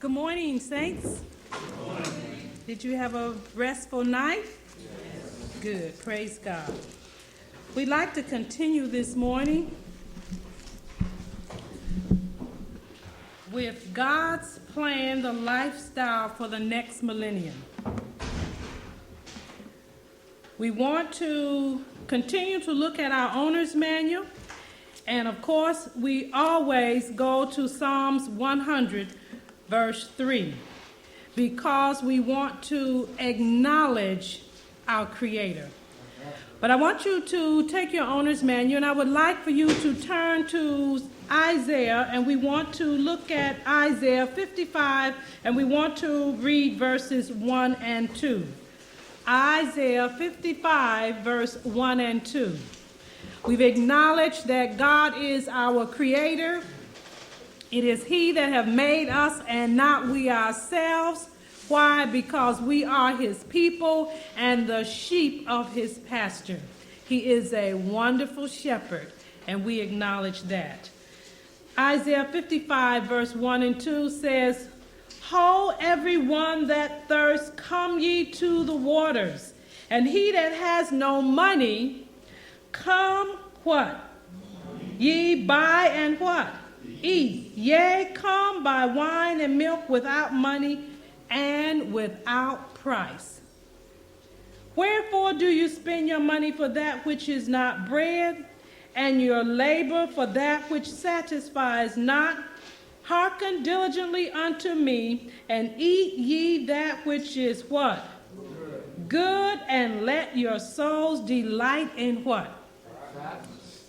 Good morning, saints. Good morning. Did you have a restful night? Yes. Good. Praise God. We'd like to continue this morning with God's plan, the lifestyle for the next millennium. We want to continue to look at our owner's manual. And of course, we always go to Psalms 100, verse 3, because we want to acknowledge our Creator. But I want you to take your owner's manual, and I would like for you to turn to Isaiah, and we want to look at Isaiah 55, and we want to read verses 1 and 2. Isaiah 55, verse 1 and 2. We've acknowledged that God is our Creator. It is He that have made us and not we ourselves. Why? Because we are His people and the sheep of His pasture. He is a wonderful shepherd, and we acknowledge that. Isaiah 55, verse 1 and 2 says, Ho, everyone that thirsts, come ye to the waters, and he that has no money, come what? Ye buy and what? Eat. Yea, come buy wine and milk without money and without price. Wherefore do you spend your money for that which is not bread, and your labor for that which satisfies not? Hearken diligently unto me, and eat ye that which is what? Good, and let your souls delight in what?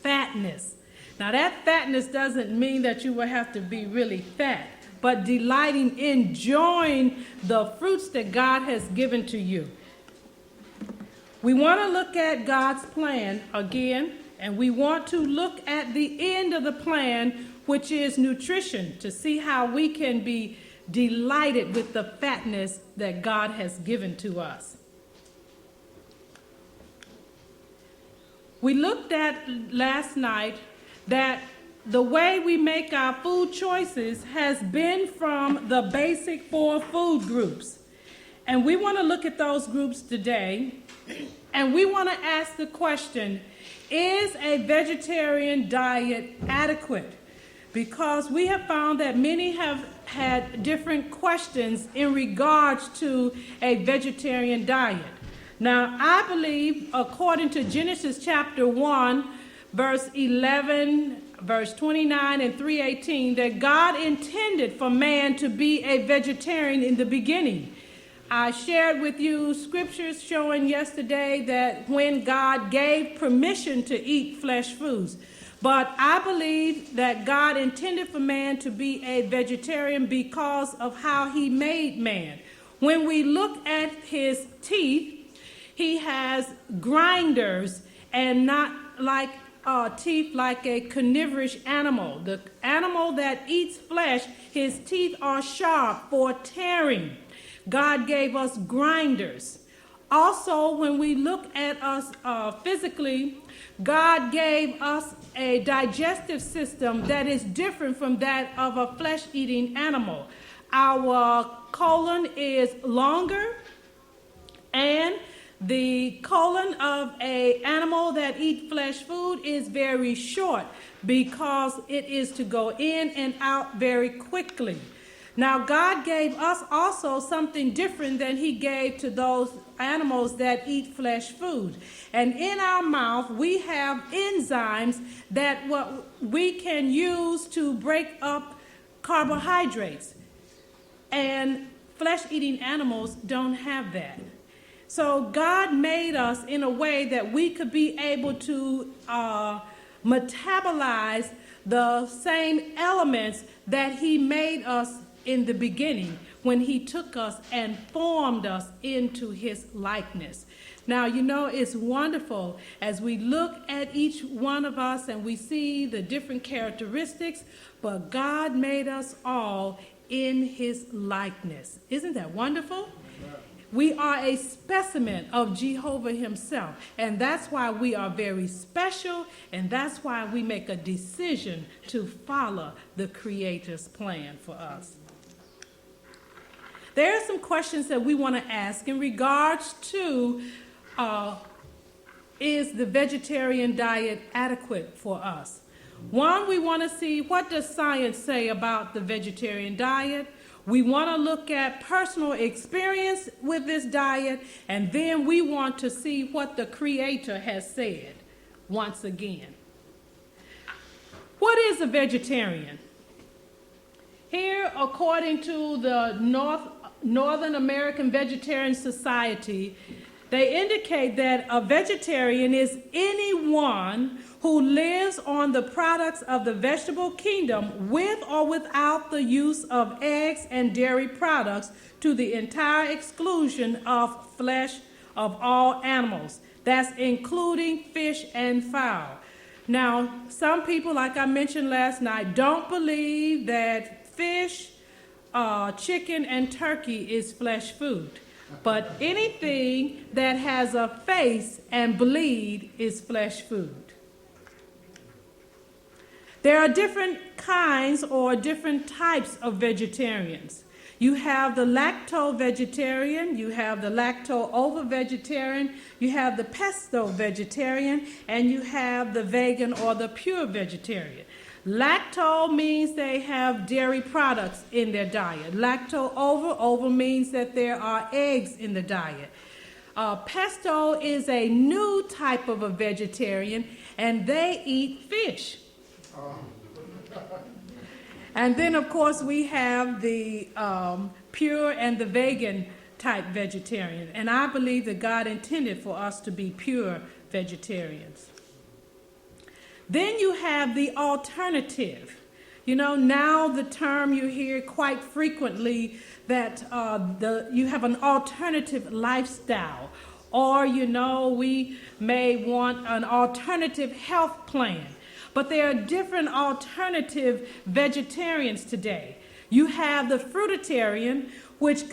Fatness. Now that fatness doesn't mean that you will have to be really fat, but delighting, enjoying the fruits that God has given to you. We want to look at God's plan again, and we want to look at the end of the plan, which is nutrition, to see how we can be delighted with the fatness that God has given to us. We looked at last night that the way we make our food choices has been from the basic 4 food groups. And we want to look at those groups today, and we want to ask the question, is a vegetarian diet adequate? Because we have found that many have had different questions in regards to a vegetarian diet. Now, I believe, according to Genesis chapter 1, verse 11, verse 29, and 3:18, that God intended for man to be a vegetarian in the beginning. I shared with you scriptures showing yesterday that when God gave permission to eat flesh foods. But I believe that God intended for man to be a vegetarian because of how He made man. When we look at his teeth, he has grinders and not like teeth like a carnivorous animal. The animal that eats flesh, his teeth are sharp for tearing. God gave us grinders. Also, when we look at us physically, God gave us a digestive system that is different from that of a flesh-eating animal. Our colon is longer, and the colon of an animal that eats flesh food is very short because it is to go in and out very quickly. Now, God gave us also something different than He gave to those animals that eat flesh food. And in our mouth, we have enzymes that what we can use to break up carbohydrates. And flesh-eating animals don't have that. So God made us in a way that we could be able to metabolize the same elements that He made us in the beginning when He took us and formed us into His likeness. Now, you know, it's wonderful as we look at each one of us and we see the different characteristics, but God made us all in His likeness. Isn't that wonderful? We are a specimen of Jehovah Himself, and that's why we are very special, and that's why we make a decision to follow the Creator's plan for us. There are some questions that we want to ask in regards to is the vegetarian diet adequate for us? One, we want to see what does science say about the vegetarian diet. We want to look at personal experience with this diet, and then we want to see what the Creator has said once again. What is a vegetarian? Here, according to the Northern American Vegetarian Society, they indicate that a vegetarian is anyone who lives on the products of the vegetable kingdom with or without the use of eggs and dairy products to the entire exclusion of flesh of all animals. That's including fish and fowl. Now, some people, like I mentioned last night, don't believe that fish, chicken, and turkey is flesh food. But anything that has a face and bleed is flesh food. There are different kinds or different types of vegetarians. You have the lacto-vegetarian, you have the lacto-ovo-vegetarian, you have the pesto-vegetarian, and you have the vegan or the pure vegetarian. Lacto means they have dairy products in their diet. Lacto-ovo means that there are eggs in the diet. Pesto is a new type of a vegetarian, and they eat fish. And then, of course, we have the pure and the vegan type vegetarian. And I believe that God intended for us to be pure vegetarians. Then you have the alternative. You know, now the term you hear quite frequently that you have an alternative lifestyle. Or, you know, we may want an alternative health plan. But there are different alternative vegetarians today. You have the fruitarian, which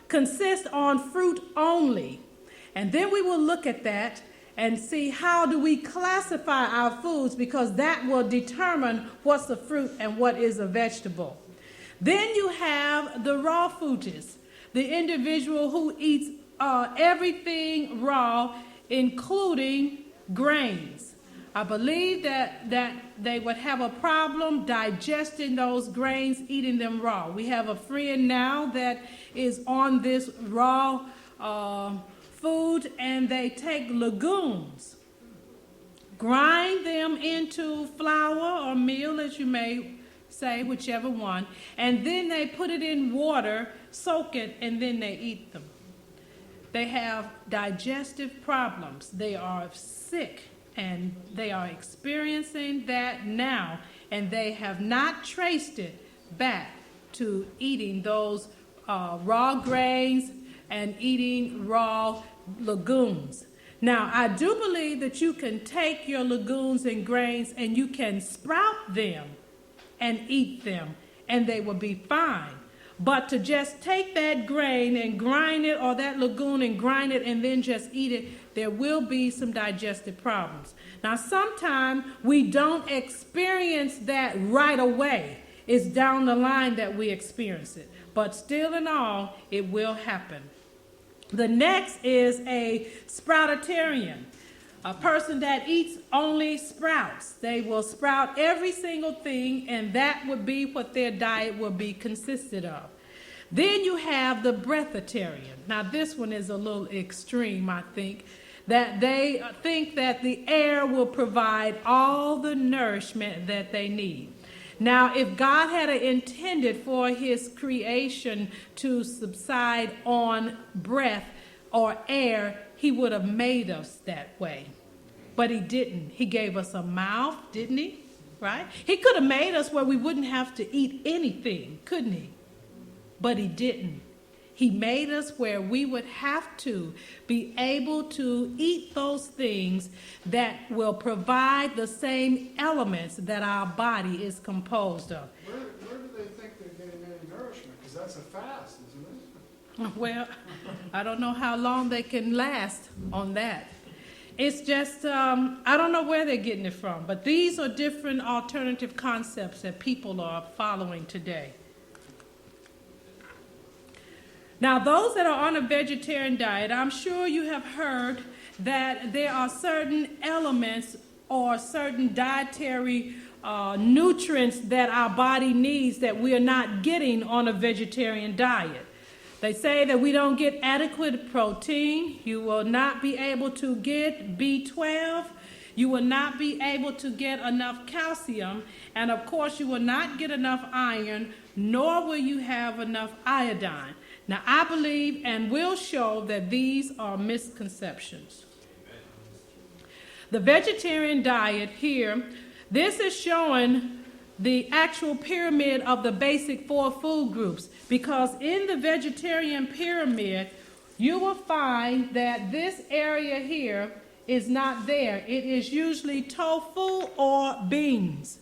consist on fruit only. And then we will look at that and see how do we classify our foods, because that will determine what's a fruit and what is a vegetable. Then you have the raw foodist, the individual who eats everything raw, including grains. I believe that they would have a problem digesting those grains, eating them raw. We have a friend now that is on this raw food, and they take legumes, grind them into flour or meal, as you may say, whichever one, and then they put it in water, soak it, and then they eat them. They have digestive problems. They are sick. And they are experiencing that now, and they have not traced it back to eating those raw grains and eating raw legumes. Now, I do believe that you can take your legumes and grains and you can sprout them and eat them, and they will be fine. But to just take that grain and grind it, or that legume and grind it and then just eat it, there will be some digestive problems. Now, sometimes we don't experience that right away. It's down the line that we experience it. But still in all, it will happen. The next is a sproutarian, a person that eats only sprouts. They will sprout every single thing, and that would be what their diet will be consisted of. Then you have the breatharian. Now, this one is a little extreme, I think, that they think that the air will provide all the nourishment that they need. Now, if God had intended for his creation to subside on breath or air, he would have made us that way. But he didn't. He gave us a mouth, didn't he? Right? He could have made us where we wouldn't have to eat anything, couldn't he? But he didn't. He made us where we would have to be able to eat those things that will provide the same elements that our body is composed of. Where do they think they're getting any nourishment? Because that's a fast, isn't it? Well, I don't know how long they can last on that. It's just, I don't know where they're getting it from, but these are different alternative concepts that people are following today. Now, those that are on a vegetarian diet, I'm sure you have heard that there are certain elements or certain dietary nutrients that our body needs that we are not getting on a vegetarian diet. They say that we don't get adequate protein. You will not be able to get B12. You will not be able to get enough calcium. And of course, you will not get enough iron, nor will you have enough iodine. Now, I believe and will show that these are misconceptions. The vegetarian diet here, this is showing the actual pyramid of the basic 4 food groups, because in the vegetarian pyramid, you will find that this area here is not there. It is usually tofu or beans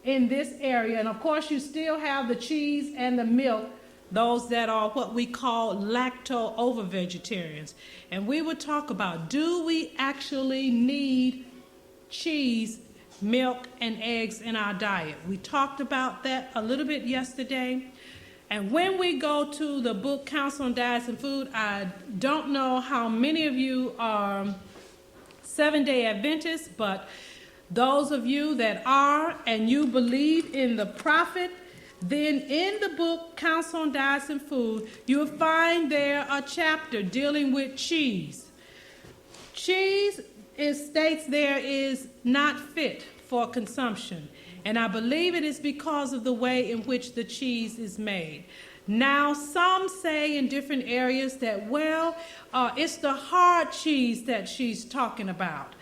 in this area. And of course, you still have the cheese and the milk, those that are what we call lacto-ovo-vegetarians. And we would talk about, do we actually need cheese, milk, and eggs in our diet? We talked about that a little bit yesterday. And when we go to the book Counsel on Diets and Food, I don't know how many of you are Seventh-day Adventists, but those of you that are and you believe in the prophet, then in the book Counsel on Diets and Food, you'll find there a chapter dealing with cheese. Cheese, it states there, is not fit for consumption. And I believe it is because of the way in which the cheese is made. Now, some say in different areas that, it's the hard cheese that she's talking about.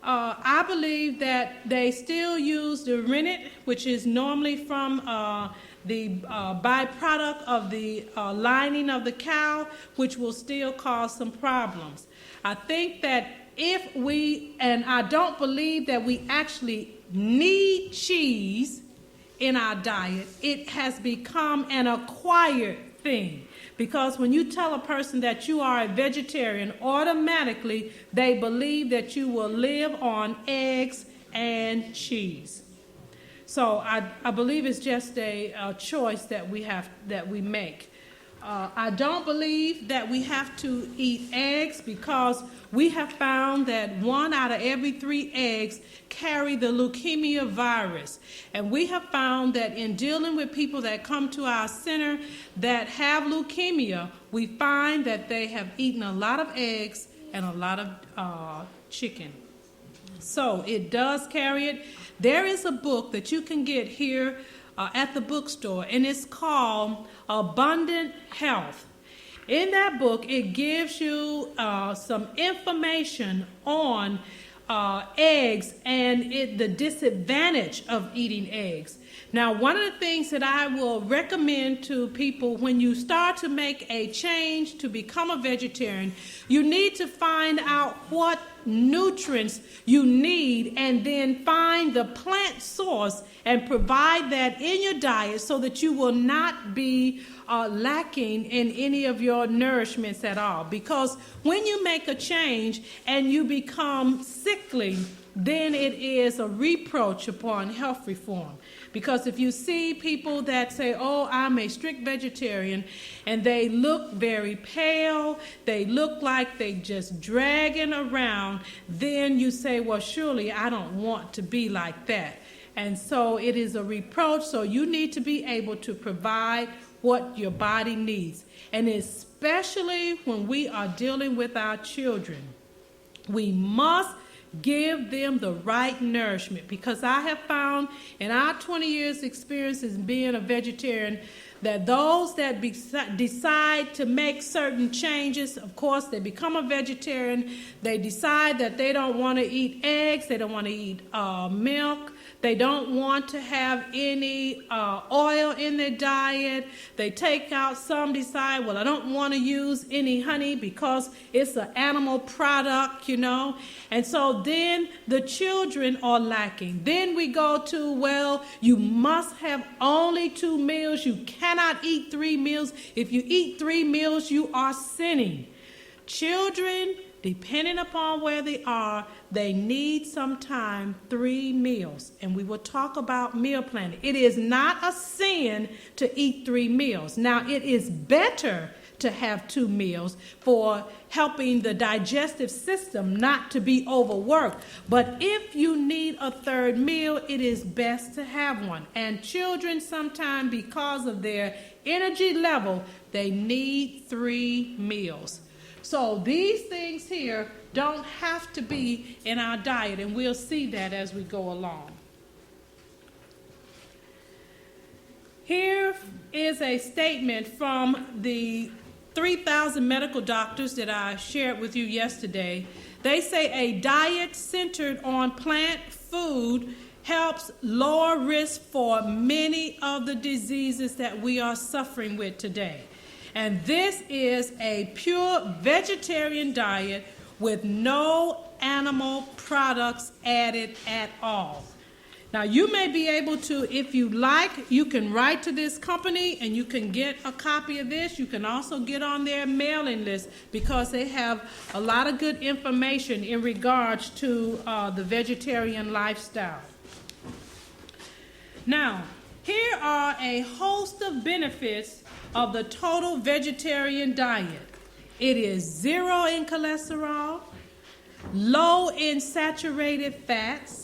I believe that they still use the rennet, which is normally from the byproduct of the lining of the cow, which will still cause some problems. I think that and I don't believe that we actually need cheese in our diet. It has become an acquired thing. Because when you tell a person that you are a vegetarian, automatically they believe that you will live on eggs and cheese. So I believe it's just a choice that we make. I don't believe that we have to eat eggs, because we have found that 1 out of every 3 eggs carry the leukemia virus. And we have found that in dealing with people that come to our center that have leukemia, we find that they have eaten a lot of eggs and a lot of chicken. So it does carry it. There is a book that you can get here at the bookstore, and it's called Abundant Health. In that book, it gives you some information on eggs and the disadvantage of eating eggs. Now, one of the things that I will recommend to people when you start to make a change to become a vegetarian, you need to find out what nutrients you need and then find the plant source and provide that in your diet so that you will not be lacking in any of your nourishments at all. Because when you make a change and you become sickly, then it is a reproach upon health reform. Because if you see people that say, oh, I'm a strict vegetarian, and they look very pale, they look like they just dragging around, then you say, well, surely I don't want to be like that. And so it is a reproach. So you need to be able to provide what your body needs. And especially when we are dealing with our children, we must give them the right nourishment, because I have found in our 20 years experience as being a vegetarian that those that decide to make certain changes, of course, they become a vegetarian, they decide that they don't want to eat eggs, they don't want to eat milk, they don't want to have any oil in their diet. They take out, some decide, well, I don't want to use any honey because it's an animal product, And so then the children are lacking. Then we go to, well, you must have only 2 meals. You cannot eat 3 meals. If you eat 3 meals, you are sinning. Children, depending upon where they are, they need sometime 3 meals. And we will talk about meal planning. It is not a sin to eat 3 meals. Now, it is better to have 2 meals for helping the digestive system not to be overworked. But if you need a 3rd meal, it is best to have one. And children sometimes, because of their energy level, they need 3 meals. So these things here don't have to be in our diet, and we'll see that as we go along. Here is a statement from the 3,000 medical doctors that I shared with you yesterday. They say a diet centered on plant food helps lower risk for many of the diseases that we are suffering with today. And this is a pure vegetarian diet with no animal products added at all. Now, you may be able to, if you like, you can write to this company and you can get a copy of this. You can also get on their mailing list because they have a lot of good information in regards to the vegetarian lifestyle. Now, here are a host of benefits of the total vegetarian diet. It is 0 in cholesterol, low in saturated fats,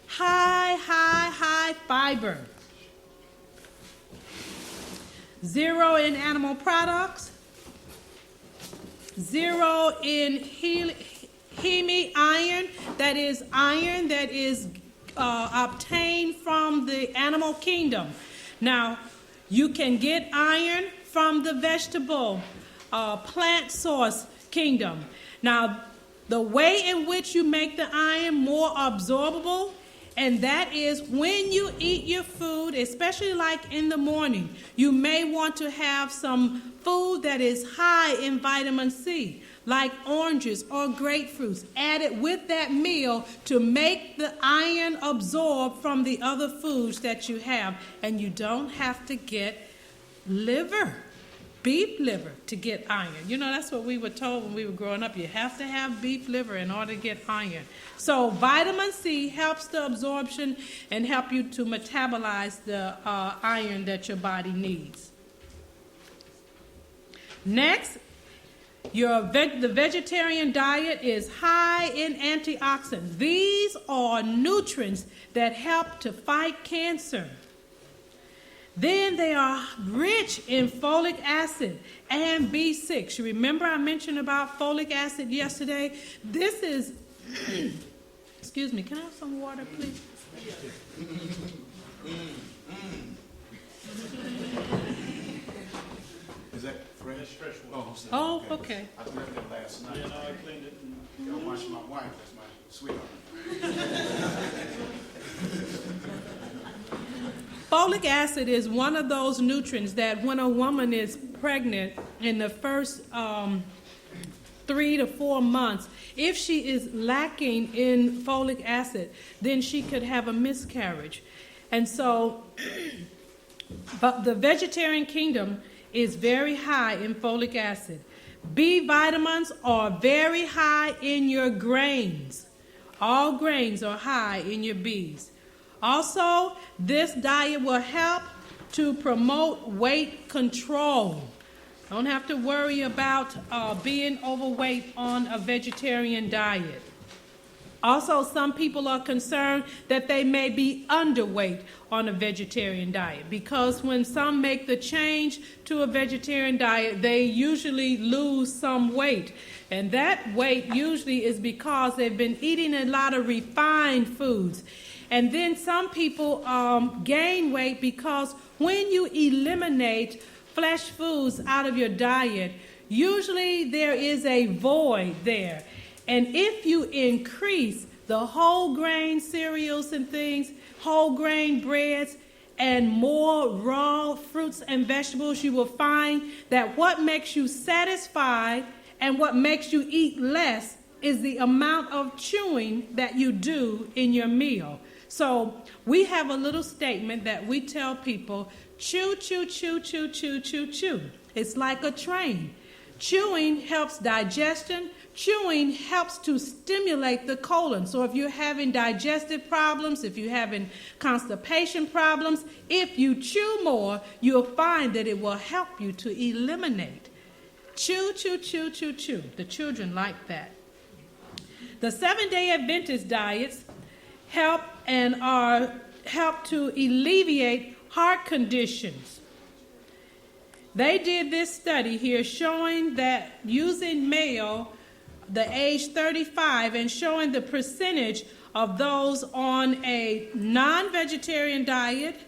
high fiber, 0 in animal products, 0 in heme iron, that is iron that is obtained from the animal kingdom. Now, you can get iron from the vegetable plant source kingdom. Now, the way in which you make the iron more absorbable, and that is when you eat your food, especially like in the morning, you may want to have some food that is high in vitamin C, like oranges or grapefruits, added with that meal to make the iron absorb from the other foods that you have. And you don't have to get liver, beef liver, to get iron. You know, that's what we were told when we were growing up. You have to have beef liver in order to get iron. So vitamin C helps the absorption and help you to metabolize the iron that your body needs. Next, the vegetarian diet is high in antioxidants. These are nutrients that help to fight cancer. Then they are rich in folic acid and B6. You remember I mentioned about folic acid yesterday? This is, excuse me, can I have some water, please? Is that fresh? Fresh Oh, Oh, okay. I left it last night. Yeah, no, I cleaned it. Gotta watch my wife, that's my sweetheart. Folic acid is one of those nutrients that when a woman is pregnant in the first 3 to 4 months, if she is lacking in folic acid, then she could have a miscarriage. And so, but the vegetarian kingdom is very high in folic acid. B vitamins are very high in your grains. All grains are high in your Bs. Also, this diet will help to promote weight control. Don't have to worry about being overweight on a vegetarian diet. Also, some people are concerned that they may be underweight on a vegetarian diet because when some make the change to a vegetarian diet, they usually lose some weight. And that weight usually is because they've been eating a lot of refined foods. And then some people gain weight because when you eliminate flesh foods out of your diet, usually there is a void there. And if you increase the whole grain cereals and things, whole grain breads, and more raw fruits and vegetables, you will find that what makes you satisfied and what makes you eat less is the amount of chewing that you do in your meal. So we have a little statement that we tell people, chew, chew, chew, chew, chew, chew, chew. It's like a train. Chewing helps digestion, chewing helps to stimulate the colon. So if you're having digestive problems, if you're having constipation problems, if you chew more, you'll find that it will help you to eliminate. Chew, chew, chew, chew, chew. The children like that. The 7-day Adventist diets help to alleviate heart conditions. They did this study here showing that using male, the age 35, and showing the percentage of those on a non-vegetarian diet.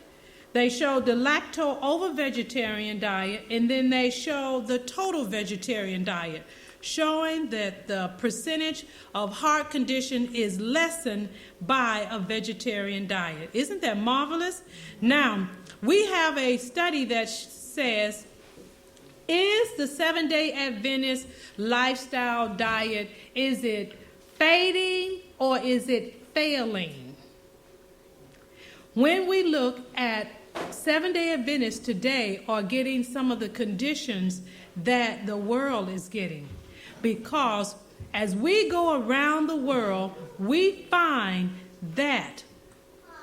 They showed the lacto-ovo-vegetarian diet, and then they showed the total vegetarian diet, showing that the percentage of heart condition is lessened by a vegetarian diet. Isn't that marvelous? Now, we have a study that says, is the 7-day Adventist lifestyle diet, is it fading or is it failing? When we look at 7-day Adventists today are getting some of the conditions that the world is getting, because as we go around the world, we find that,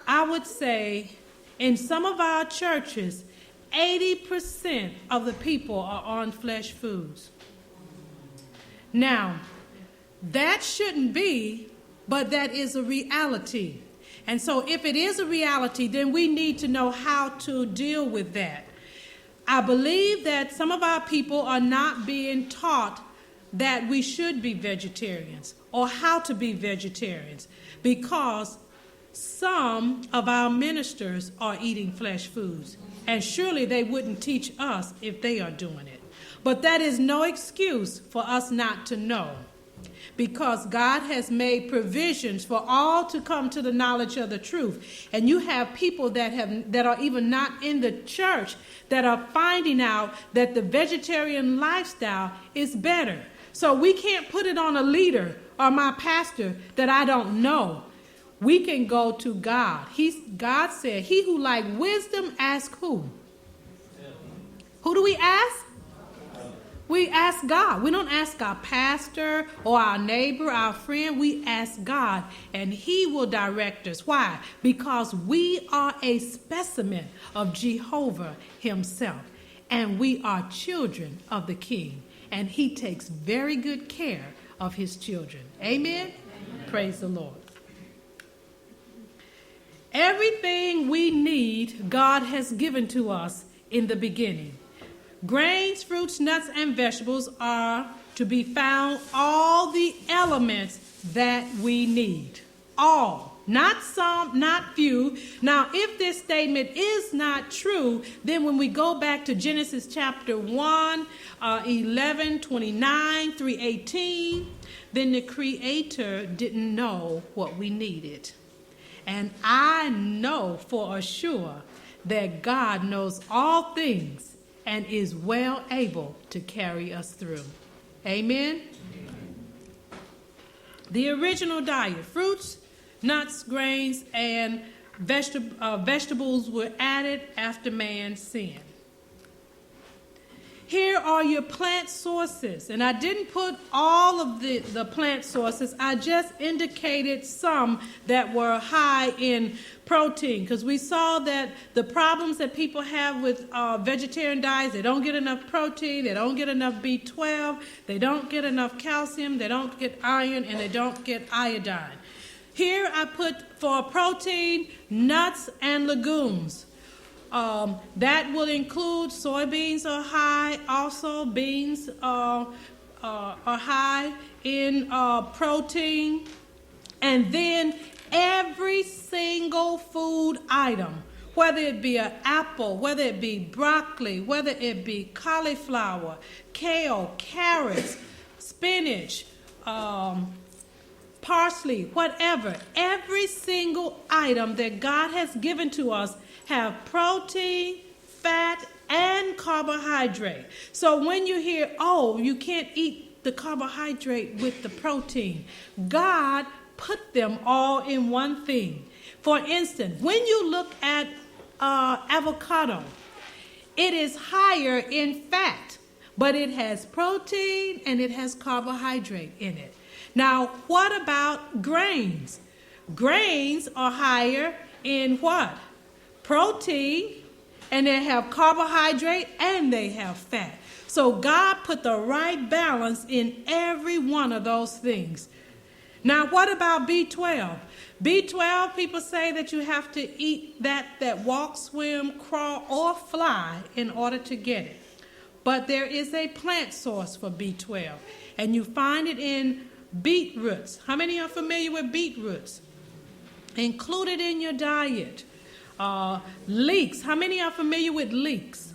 I would say, in some of our churches, 80% of the people are on flesh foods. Now, that shouldn't be, but that is a reality. And so if it is a reality, then we need to know how to deal with that. I believe that some of our people are not being taught that we should be vegetarians or how to be vegetarians, because some of our ministers are eating flesh foods. And surely they wouldn't teach us if they are doing it. But that is no excuse for us not to know, because God has made provisions for all to come to the knowledge of the truth. And you have people that are even not in the church that are finding out that the vegetarian lifestyle is better. So we can't put it on a leader or my pastor that I don't know. We can go to God. God said, he who like wisdom, ask who? Who do we ask? We ask God. We don't ask our pastor or our neighbor, our friend. We ask God, and he will direct us. Why? Because we are a specimen of Jehovah himself, and we are children of the King, and he takes very good care of his children. Amen? Amen. Praise the Lord. Everything we need, God has given to us in the beginning. Grains, fruits, nuts, and vegetables are to be found all the elements that we need. All. Not some, not few. Now, if this statement is not true, then when we go back to Genesis chapter 1, 11, 29 through 18, then the Creator didn't know what we needed. And I know for sure that God knows all things and is well able to carry us through. Amen? The original diet, fruits, nuts, grains, and vegetables were added after man sinned. Here are your plant sources. And I didn't put all of the plant sources. I just indicated some that were high in protein, because we saw that the problems that people have with vegetarian diets, they don't get enough protein, they don't get enough B12, they don't get enough calcium, they don't get iron, and they don't get iodine. Here I put for protein, nuts and legumes. That will include soybeans are high. Also, beans are high in protein. And then every single food item, whether it be an apple, whether it be broccoli, whether it be cauliflower, kale, carrots, spinach, parsley, whatever, every single item that God has given to us have protein, fat, and carbohydrate. So when you hear, oh, you can't eat the carbohydrate with the protein, God put them all in one thing. For instance, when you look at avocado, it is higher in fat, but it has protein and it has carbohydrate in it. Now, what about grains? Grains are higher in what? Protein, and they have carbohydrate and they have fat. So God put the right balance in every one of those things. Now, what about B12? B12, people say that you have to eat that walk, swim, crawl, or fly in order to get it. But there is a plant source for B12, and you find it in beetroots. How many are familiar with beetroots? Included in your diet. Leeks. How many are familiar with leeks?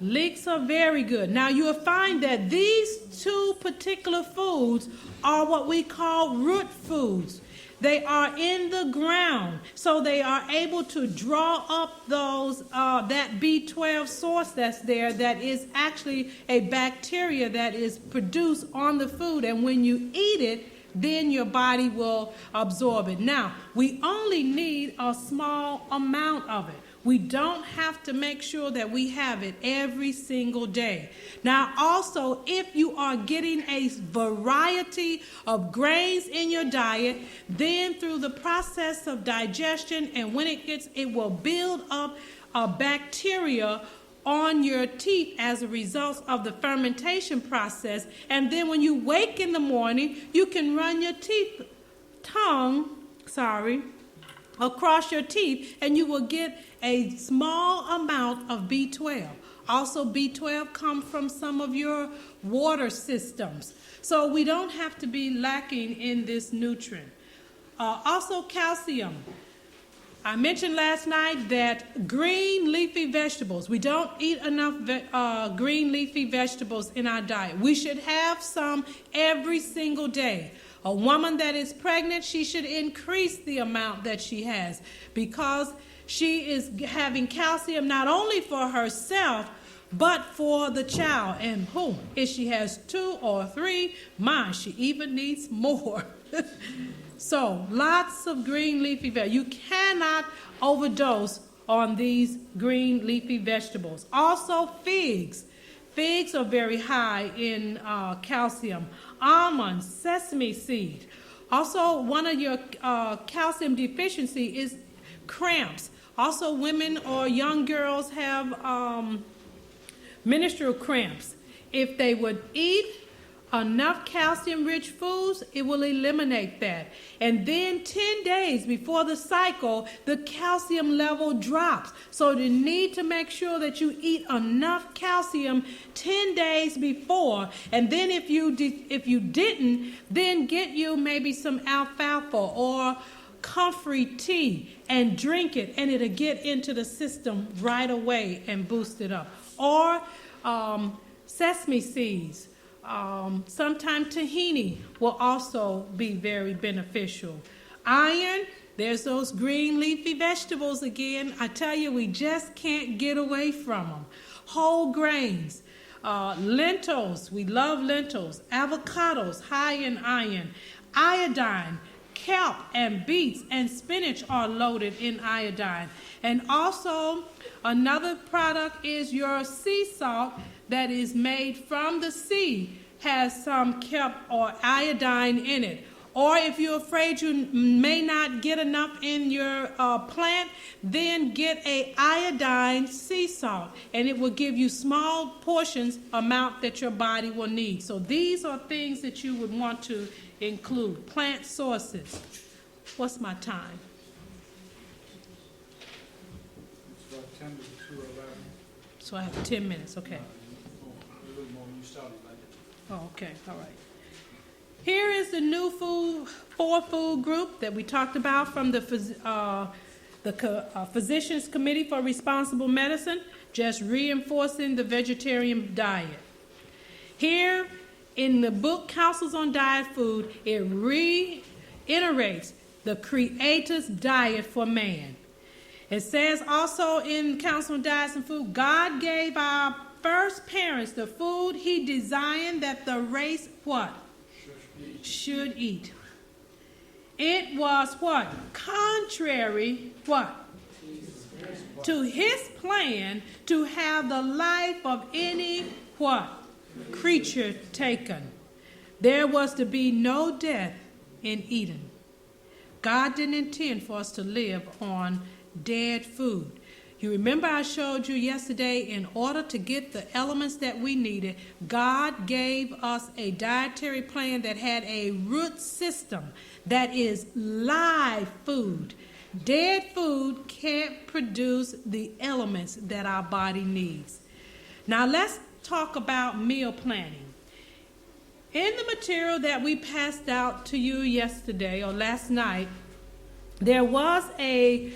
Leeks are very good. Now you'll find that these two particular foods are what we call root foods. They are in the ground, so they are able to draw up those that B12 source that's there, that is actually a bacteria that is produced on the food, and when you eat it, then your body will absorb it. Now, we only need a small amount of it. We don't have to make sure that we have it every single day. Now, also, if you are getting a variety of grains in your diet, then through the process of digestion, and when it will build up a bacteria on your teeth as a result of the fermentation process. And then when you wake in the morning, you can run your tongue across your teeth, and you will get a small amount of B12. Also, B12 comes from some of your water systems. So we don't have to be lacking in this nutrient. Also, calcium. I mentioned last night that green leafy vegetables, we don't eat enough green leafy vegetables in our diet. We should have some every single day. A woman that is pregnant, she should increase the amount that she has, because she is having calcium not only for herself, but for the child. And if she has 2 or 3, she even needs more. So lots of green leafy vegetables. You cannot overdose on these green leafy vegetables. Also, figs. Figs are very high in calcium. Almonds, sesame seed. Also, one of your calcium deficiency is cramps. Also, women or young girls have menstrual cramps. If they would eat enough calcium-rich foods, it will eliminate that. And then 10 days before the cycle, the calcium level drops. So you need to make sure that you eat enough calcium 10 days before. And then if you didn't, then get you maybe some alfalfa or comfrey tea and drink it, and it'll get into the system right away and boost it up. Or sesame seeds. Sometimes tahini will also be very beneficial. Iron, there's those green leafy vegetables again. I tell you, we just can't get away from them. Whole grains, lentils, we love lentils. Avocados, high in iron. Iodine, kelp and beets and spinach are loaded in iodine. And also, another product is your sea salt that is made from the sea, has some kelp or iodine in it. Or if you're afraid you may not get enough in your plant, then get a iodine sea salt, and it will give you small portions amount that your body will need. So these are things that you would want to include. Plant sources. What's my time? It's about 10 to 2:11. So I have 10 minutes, okay. A little more, you started like that. Oh, okay, all right. Here is the new four-food group that we talked about from the Physicians Committee for Responsible Medicine, just reinforcing the vegetarian diet. Here in the book Counsels on Diet Food, it reiterates the Creator's diet for man. It says also in Counsel on Diets and Food, God gave our first parents the food he designed that the race what? Should eat. It was what? Contrary what? To his plan to have the life of any what? Creature taken. There was to be no death in Eden. God didn't intend for us to live on dead food. You remember I showed you yesterday, in order to get the elements that we needed, God gave us a dietary plan that had a root system that is live food. Dead food can't produce the elements that our body needs. Now let's talk about meal planning. In the material that we passed out to you yesterday or last night, there was a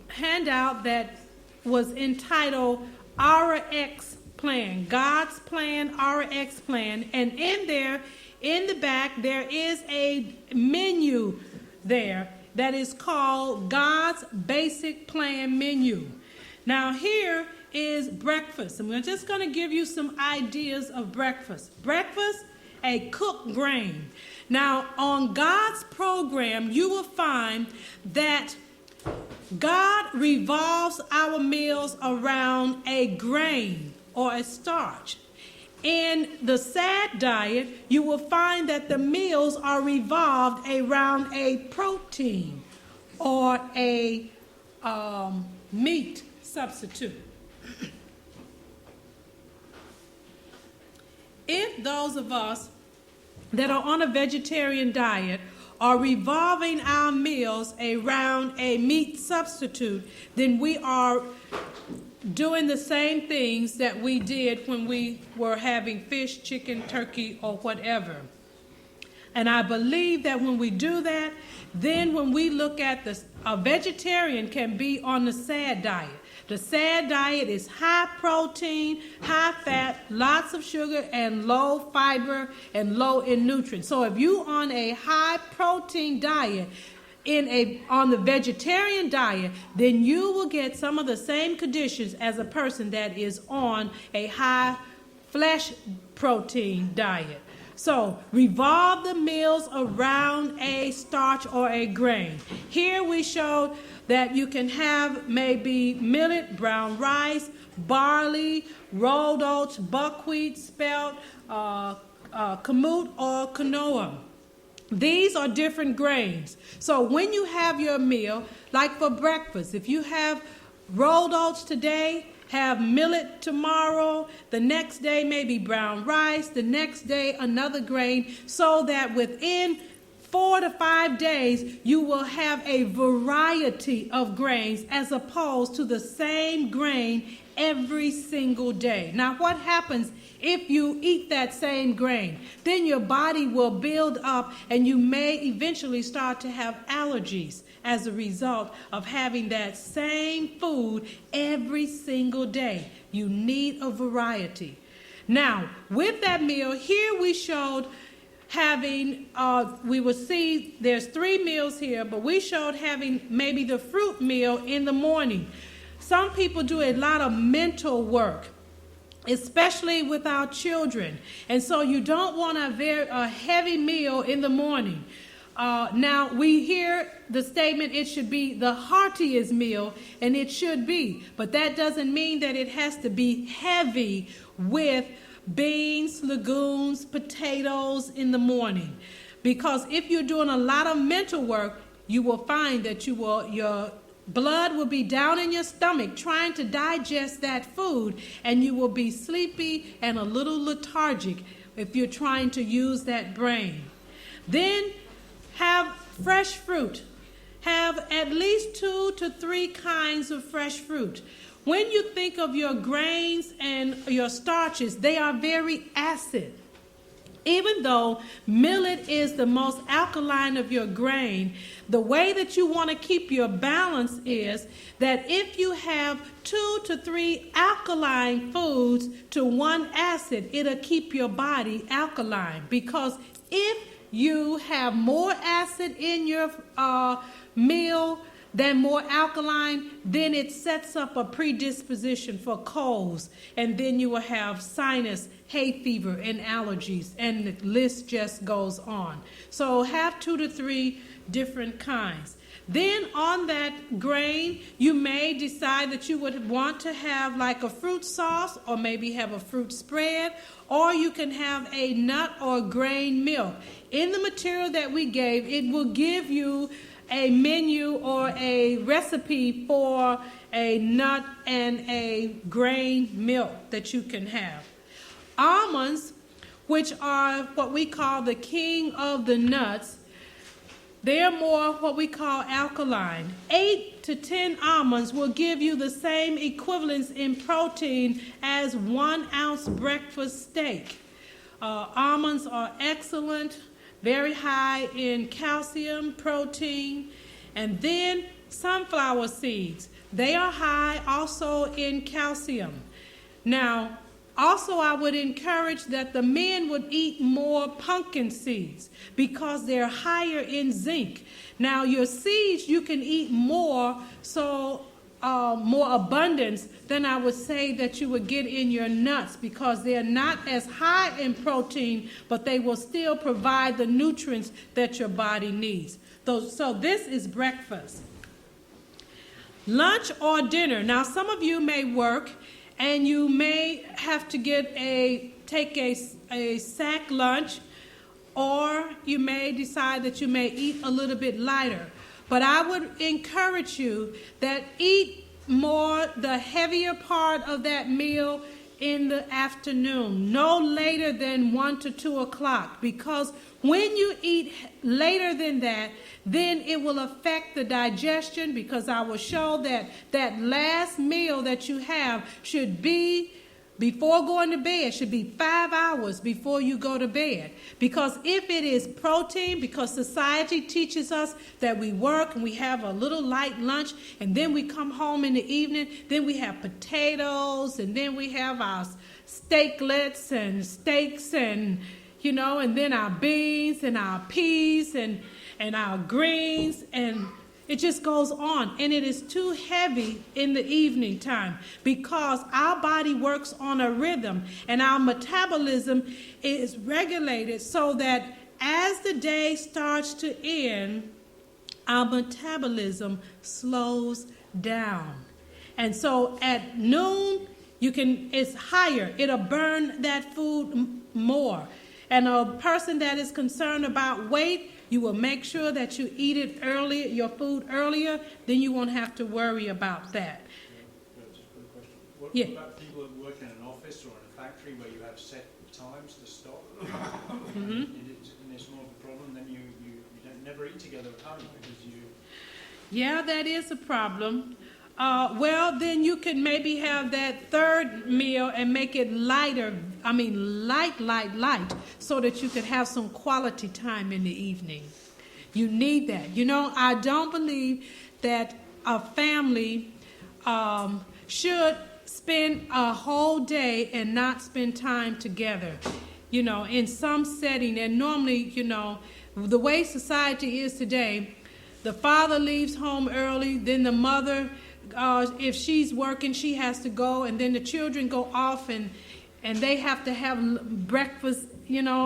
handout that was entitled RX Plan, God's Plan, RX Plan, and in there, in the back, there is a menu there that is called God's Basic Plan Menu. Now here is breakfast, and we're just going to give you some ideas of breakfast. Breakfast, a cooked grain. Now on God's program, you will find that God revolves our meals around a grain or a starch. In the S.A.D diet, you will find that the meals are revolved around a protein or a meat substitute. If those of us that are on a vegetarian diet are revolving our meals around a meat substitute, then we are doing the same things that we did when we were having fish, chicken, turkey, or whatever. And I believe that when we do that, then when we look at this, a vegetarian can be on the S.A.D diet. The S.A.D diet is high protein, high fat, lots of sugar, and low fiber and low in nutrients. So if you're on a high protein diet, on the vegetarian diet, then you will get some of the same conditions as a person that is on a high flesh protein diet. So revolve the meals around a starch or a grain. Here we showed that you can have maybe millet, brown rice, barley, rolled oats, buckwheat, spelt, kamut, or quinoa. These are different grains. So when you have your meal, like for breakfast, if you have rolled oats today, have millet tomorrow, the next day maybe brown rice, the next day another grain, so that within 4 to 5 days you will have a variety of grains as opposed to the same grain every single day. Now what happens if you eat that same grain? Then your body will build up and you may eventually start to have allergies as a result of having that same food every single day. You need a variety. Now with that meal, here we showed having, we will see there's 3 meals here, but we showed having maybe the fruit meal in the morning. Some people do a lot of mental work, especially with our children. And so you don't want a heavy meal in the morning. Now we hear the statement, it should be the heartiest meal, and it should be. But that doesn't mean that it has to be heavy with beans, legumes, potatoes in the morning. Because if you're doing a lot of mental work, you will find that your blood will be down in your stomach trying to digest that food, and you will be sleepy and a little lethargic if you're trying to use that brain. Then have fresh fruit. Have at least 2 to 3 kinds of fresh fruit. When you think of your grains and your starches, they are very acid. Even though millet is the most alkaline of your grain, the way that you want to keep your balance is that if you have 2 to 3 alkaline foods to 1 acid, it'll keep your body alkaline. Because if you have more acid in your meal than more alkaline, then it sets up a predisposition for colds, and then you will have sinus, hay fever, and allergies, and the list just goes on. So have 2 to 3 different kinds. Then on that grain, you may decide that you would want to have like a fruit sauce, or maybe have a fruit spread, or you can have a nut or grain milk. In the material that we gave, it will give you a menu or a recipe for a nut and a grain milk that you can have. Almonds, which are what we call the king of the nuts, they're more what we call alkaline. 8 to 10 almonds will give you the same equivalence in protein as 1 ounce breakfast steak. Almonds are excellent, very high in calcium, protein, and then sunflower seeds. They are high also in calcium. Now, also, I would encourage that the men would eat more pumpkin seeds because they're higher in zinc. Now, your seeds, you can eat more, so more abundance than I would say that you would get in your nuts, because they're not as high in protein, but they will still provide the nutrients that your body needs. So this is breakfast. Lunch or dinner. Now, some of you may work, and you may have to take a sack lunch, or you may decide that you may eat a little bit lighter. But I would encourage you that eat more the heavier part of that meal in the afternoon, no later than 1 to 2 o'clock, because when you eat later than that, then it will affect the digestion, because I will show that that last meal that you have should be before going to bed, should be 5 hours before you go to bed. Because if it is protein, because society teaches us that we work and we have a little light lunch, and then we come home in the evening, then we have potatoes, and then we have our steaklets and steaks, and and then our beans and our peas and our greens, and it just goes on. And it is too heavy in the evening time, because our body works on a rhythm, and our metabolism is regulated so that as the day starts to end, our metabolism slows down. And so at noon, it's higher. It'll burn that food more. And a person that is concerned about weight, you will make sure that you eat it earlier, your food earlier, then you won't have to worry about that. Just a quick question. What Yeah. about people that work in an office or in a factory where you have set times to stop? Mm-hmm. And it's more of a problem, then you don't never eat together at home because you... Yeah, that is a problem. Well, then you can maybe have that third meal and make it lighter. Light, so that you could have some quality time in the evening. You need that. I don't believe that a family should spend a whole day and not spend time together, in some setting. And normally, the way society is today, the father leaves home early, then the mother, if she's working, she has to go, and then the children go off and they have to have breakfast,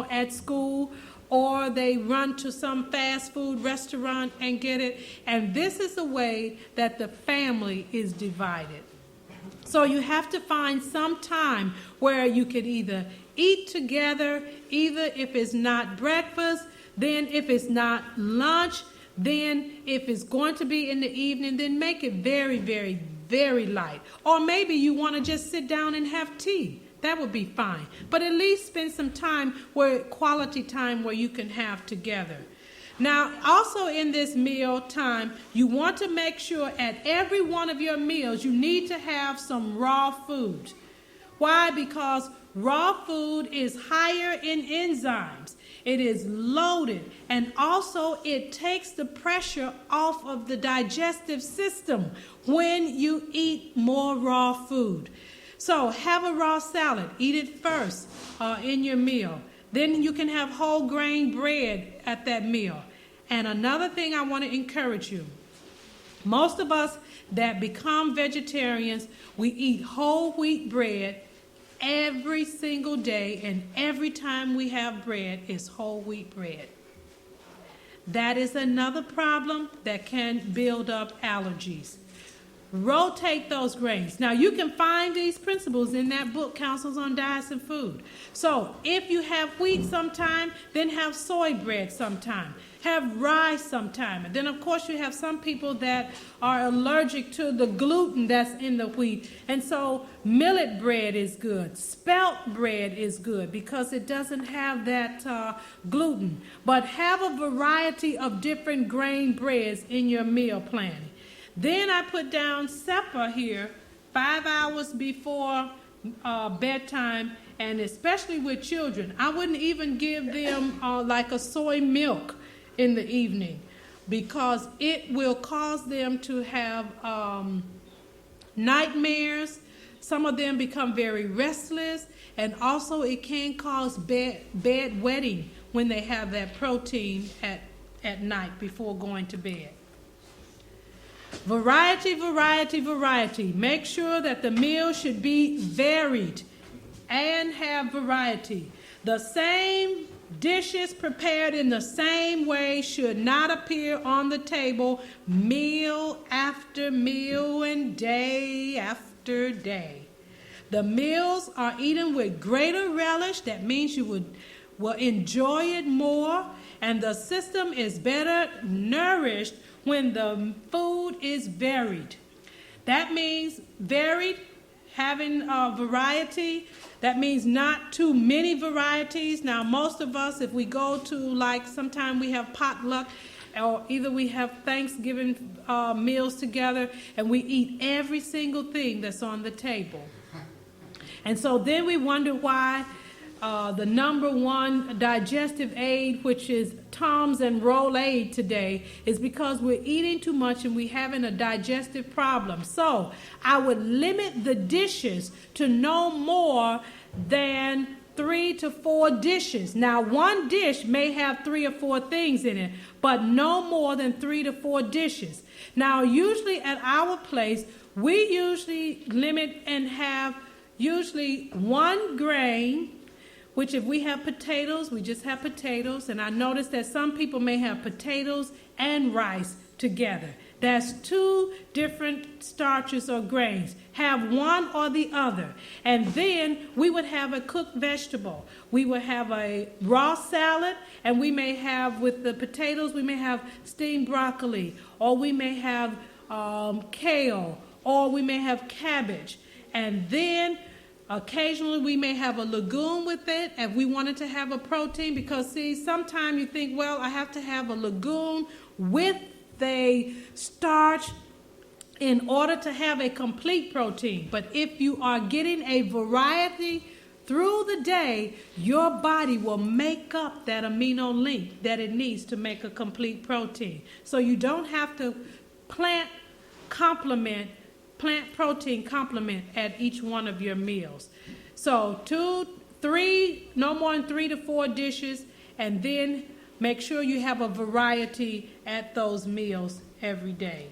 at school, or they run to some fast food restaurant and get it. And this is the way that the family is divided. So you have to find some time where you could either eat together, either if it's not breakfast, then if it's not lunch, then if it's going to be in the evening, then make it very, very, very light. Or maybe you want to just sit down and have tea. That would be fine. But at least spend some time, quality time where you can have together. Now, also in this meal time, you want to make sure at every one of your meals, you need to have some raw food. Why? Because raw food is higher in enzymes. It is loaded, and also it takes the pressure off of the digestive system when you eat more raw food. So have a raw salad. Eat it first in your meal. Then you can have whole grain bread at that meal. And another thing I want to encourage you. Most of us that become vegetarians, we eat whole wheat bread every single day, and every time we have bread is whole wheat bread. That is another problem that can build up allergies. Rotate those grains. Now, you can find these principles in that book, Counsels on Diets and Food. So, if you have wheat sometime, then have soy bread sometime. Have rice sometime. And then, of course, you have some people that are allergic to the gluten that's in the wheat. And so, millet bread is good. Spelt bread is good because it doesn't have that gluten. But have a variety of different grain breads in your meal plan. Then I put down supper here 5 hours before bedtime, and especially with children. I wouldn't even give them like a soy milk in the evening because it will cause them to have nightmares. Some of them become very restless, and also it can cause bedwetting when they have that protein at night before going to bed. Variety, variety, variety. Make sure that the meal should be varied and have variety. The same dishes prepared in the same way should not appear on the table meal after meal and day after day. The meals are eaten with greater relish. That means you will enjoy it more, and the system is better nourished when the food is varied. That means varied, having a variety. That means not too many varieties. Now, most of us, if we go to, like, sometime we have potluck, or either we have Thanksgiving meals together, and we eat every single thing that's on the table. And so then we wonder why the number one digestive aid, which is Tums and Rolaids today, is because we're eating too much and we're having a digestive problem. So I would limit the dishes to no more than 3 to 4 dishes. Now, one dish may have 3 or 4 things in it, but no more than 3 to 4 dishes. Now, usually at our place, we usually limit and have usually one grain, which if we have potatoes, we just have potatoes. And I noticed that some people may have potatoes and rice together. That's 2 different starches or grains. Have one or the other. And then we would have a cooked vegetable. We would have a raw salad, and we may have, with the potatoes, we may have steamed broccoli, or we may have kale, or we may have cabbage. And then occasionally we may have a legume with it if we wanted to have a protein, because see, sometimes you think, well, I have to have a legume with the starch in order to have a complete protein. But if you are getting a variety through the day, your body will make up that amino link that it needs to make a complete protein. So you don't have to plant protein complement at each one of your meals. So 2, 3, no more than 3 to 4 dishes, and then make sure you have a variety at those meals every day.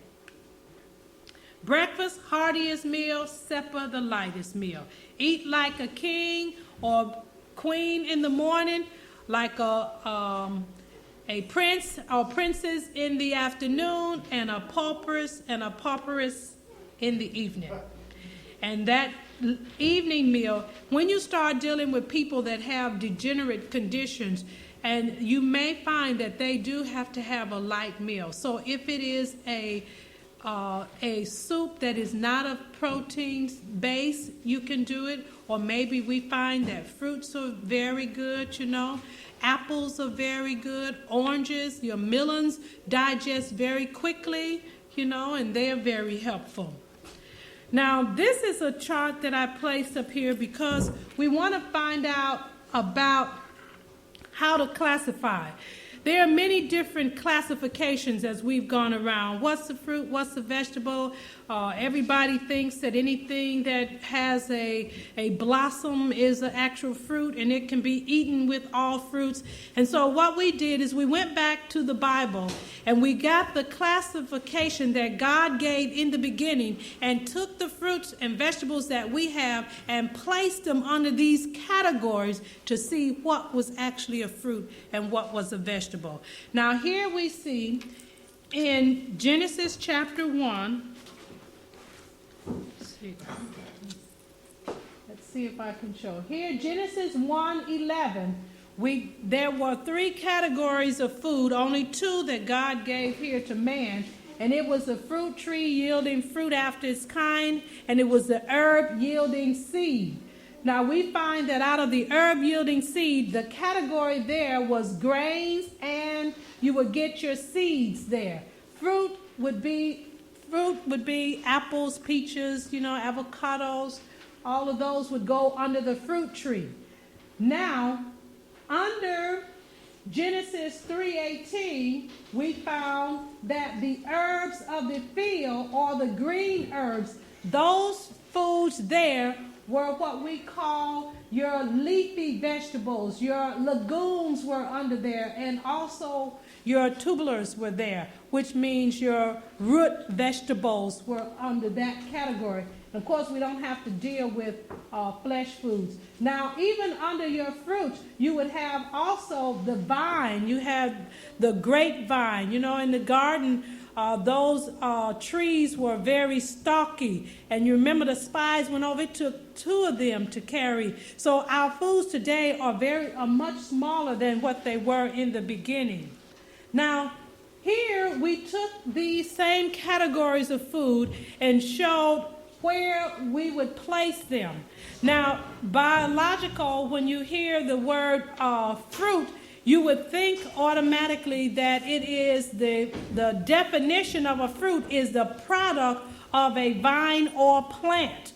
Breakfast, heartiest meal. Supper, the lightest meal. Eat like a king or queen in the morning, like a prince or princess in the afternoon, and a pauperess in the evening. And that evening meal, when you start dealing with people that have degenerate conditions, and you may find that they do have to have a light meal. So if it is a soup that is not a protein base, you can do it. Or maybe we find that fruits are very good, Apples are very good. Oranges, your melons digest very quickly, and they're very helpful. Now, this is a chart that I placed up here because we want to find out about how to classify. There are many different classifications as we've gone around. What's the fruit? What's the vegetable? Everybody thinks that anything that has a blossom is an actual fruit, and it can be eaten with all fruits. And so what we did is we went back to the Bible, and we got the classification that God gave in the beginning, and took the fruits and vegetables that we have and placed them under these categories to see what was actually a fruit and what was a vegetable. vegetable. Now here we see in Genesis chapter 1, let's see if I can show. Here, Genesis 1:11, there were 3 categories of food, only 2 that God gave here to man, and it was the fruit tree yielding fruit after its kind, and it was the herb yielding seed. Now we find that out of the herb yielding seed, the category there was grains, and you would get your seeds there. Fruit would be apples, peaches, avocados. All of those would go under the fruit tree. Now, under Genesis 3:18, we found that the herbs of the field, or the green herbs, those foods there were what we call your leafy vegetables. Your legumes were under there, and also your tubulars were there, which means your root vegetables were under that category. And of course, we don't have to deal with flesh foods. Now, even under your fruits, you would have also the vine. You have the grapevine. In the garden, those trees were very stalky. And you remember the spies went over, it took 2 of them to carry. So our foods today are much smaller than what they were in the beginning. Now, here we took these same categories of food and showed where we would place them. Now, biological, when you hear the word fruit, you would think automatically that it is the definition of a fruit is the product of a vine or plant.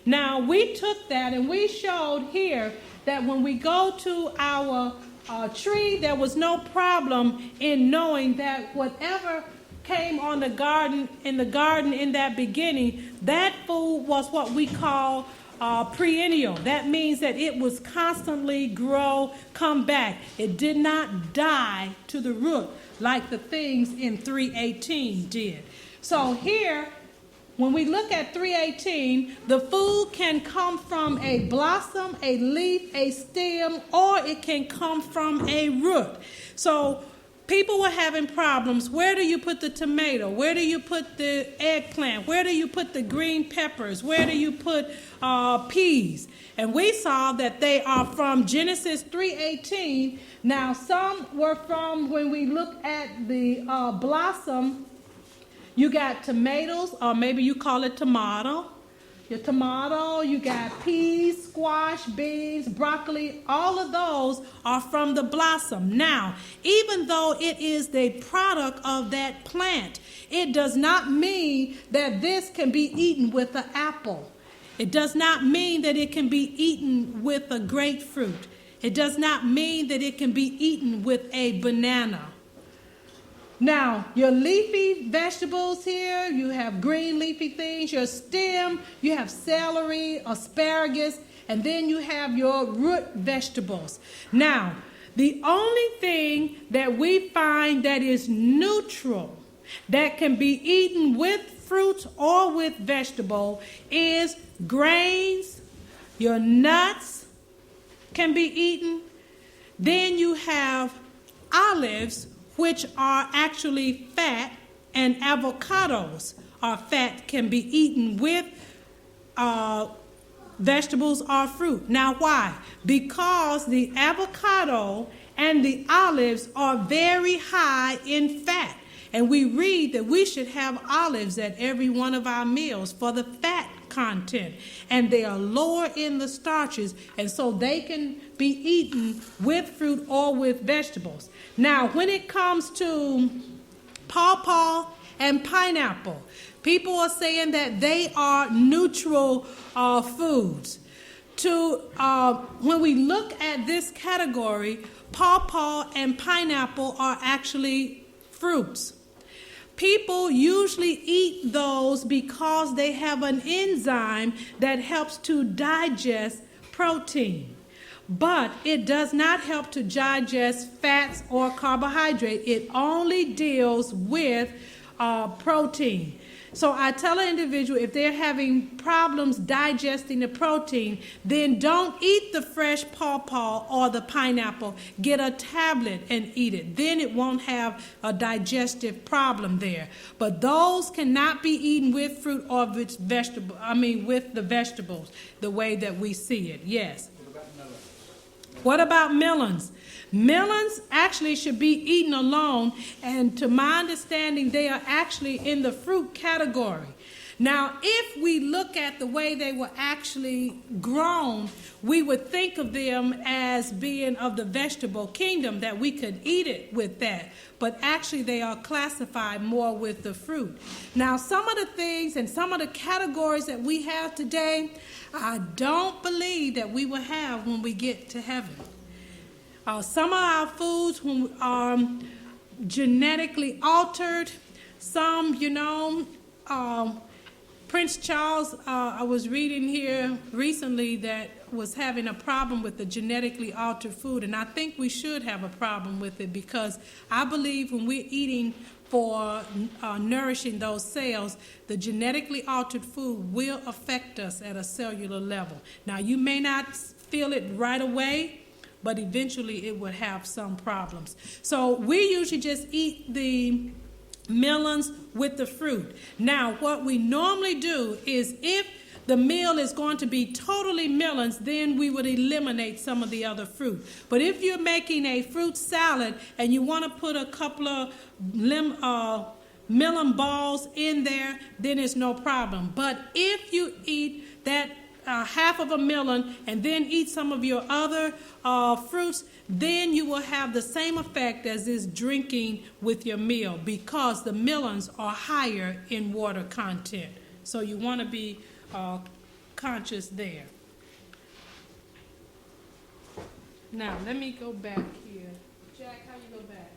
Now, we took that and we showed here that when we go to our tree, there was no problem in knowing that whatever came on the garden in that beginning, that food was what we call perennial. That means that it was constantly come back. It did not die to the root like the things in 3:18 did. So here, when we look at 3:18, the food can come from a blossom, a leaf, a stem, or it can come from a root. So people were having problems. Where do you put the tomato? Where do you put the eggplant? Where do you put the green peppers? Where do you put peas? And we saw that they are from Genesis 3:18. Now, some were from, when we look at the blossom, you got tomatoes, or maybe you call it tomato. Your tomato, you got peas, squash, beans, broccoli, all of those are from the blossom. Now, even though it is the product of that plant, it does not mean that this can be eaten with an apple. It does not mean that it can be eaten with a grapefruit. It does not mean that it can be eaten with a banana. Now, your leafy vegetables here, you have green leafy things. Your stem, you have celery, asparagus, and then you have your root vegetables. Now, the only thing that we find that is neutral, that can be eaten with fruits or with vegetable, is grains. Your nuts can be eaten. Then you have olives, which are actually fat, and avocados are fat, can be eaten with vegetables or fruit. Now, why? Because the avocado and the olives are very high in fat. And we read that we should have olives at every one of our meals for the fat content. And they are lower in the starches, and so they can be eaten with fruit or with vegetables. Now, when it comes to pawpaw and pineapple, people are saying that they are neutral foods. When we look at this category, pawpaw and pineapple are actually fruits. People usually eat those because they have an enzyme that helps to digest protein. But it does not help to digest fats or carbohydrate. It only deals with protein. So I tell an individual if they're having problems digesting the protein, then don't eat the fresh pawpaw or the pineapple. Get a tablet and eat it. Then it won't have a digestive problem there. But those cannot be eaten with fruit or with with the vegetables, the way that we see it. Yes. What about melons? Melons actually should be eaten alone, and to my understanding, they are actually in the fruit category. Now, if we look at the way they were actually grown, we would think of them as being of the vegetable kingdom, that we could eat it with that. But actually, they are classified more with the fruit. Now, some of the things and some of the categories that we have today, I don't believe that we will have when we get to heaven. Some of our foods are genetically altered. Some, Prince Charles, I was reading here recently that was having a problem with the genetically altered food, and I think we should have a problem with it, because I believe when we're eating for nourishing those cells, the genetically altered food will affect us at a cellular level. Now, you may not feel it right away, but eventually it would have some problems. So we usually just eat the melons with the fruit. Now, what we normally do is, if the meal is going to be totally melons, then we would eliminate some of the other fruit. But if you're making a fruit salad and you want to put a couple of melon balls in there, then it's no problem. But if you eat that half of a melon and then eat some of your other fruits, then you will have the same effect as is drinking with your meal, because the melons are higher in water content. So you want to be conscious there. Now, let me go back here. Jack, how you go back?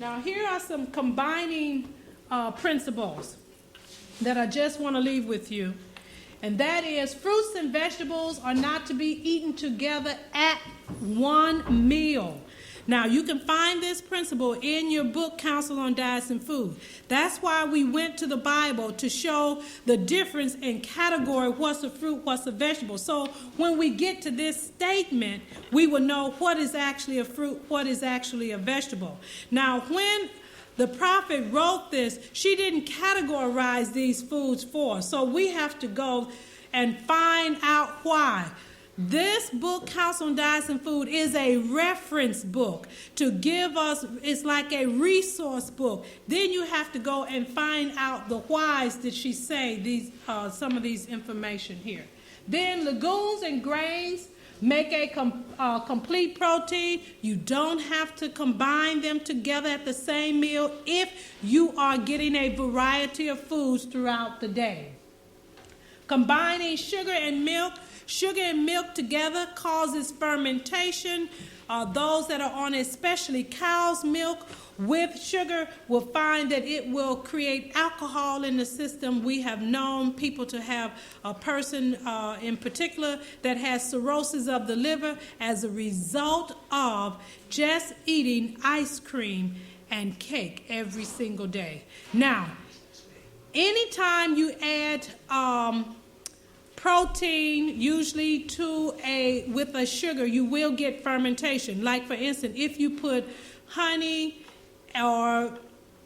Now, here are some combining principles that I just want to leave with you. And that is, fruits and vegetables are not to be eaten together at one meal. Now, you can find this principle in your book, Counsel on Diets and Food. That's why we went to the Bible, to show the difference in category, what's a fruit, what's a vegetable. So when we get to this statement, we will know what is actually a fruit, what is actually a vegetable. Now, when the prophet wrote this, she didn't categorize these foods for us. So we have to go and find out why. This book, Counsel on Diets and Food, is a reference book to give us, it's like a resource book. Then you have to go and find out the whys did she say these some of these information here. Then legumes and grains make a complete protein. You don't have to combine them together at the same meal if you are getting a variety of foods throughout the day. Combining sugar and milk together causes fermentation. Those that are on especially cow's milk with sugar will find that it will create alcohol in the system. We have known people to have a person in particular that has cirrhosis of the liver as a result of just eating ice cream and cake every single day. Now, anytime you add protein, usually with a sugar, you will get fermentation. Like, for instance, if you put honey or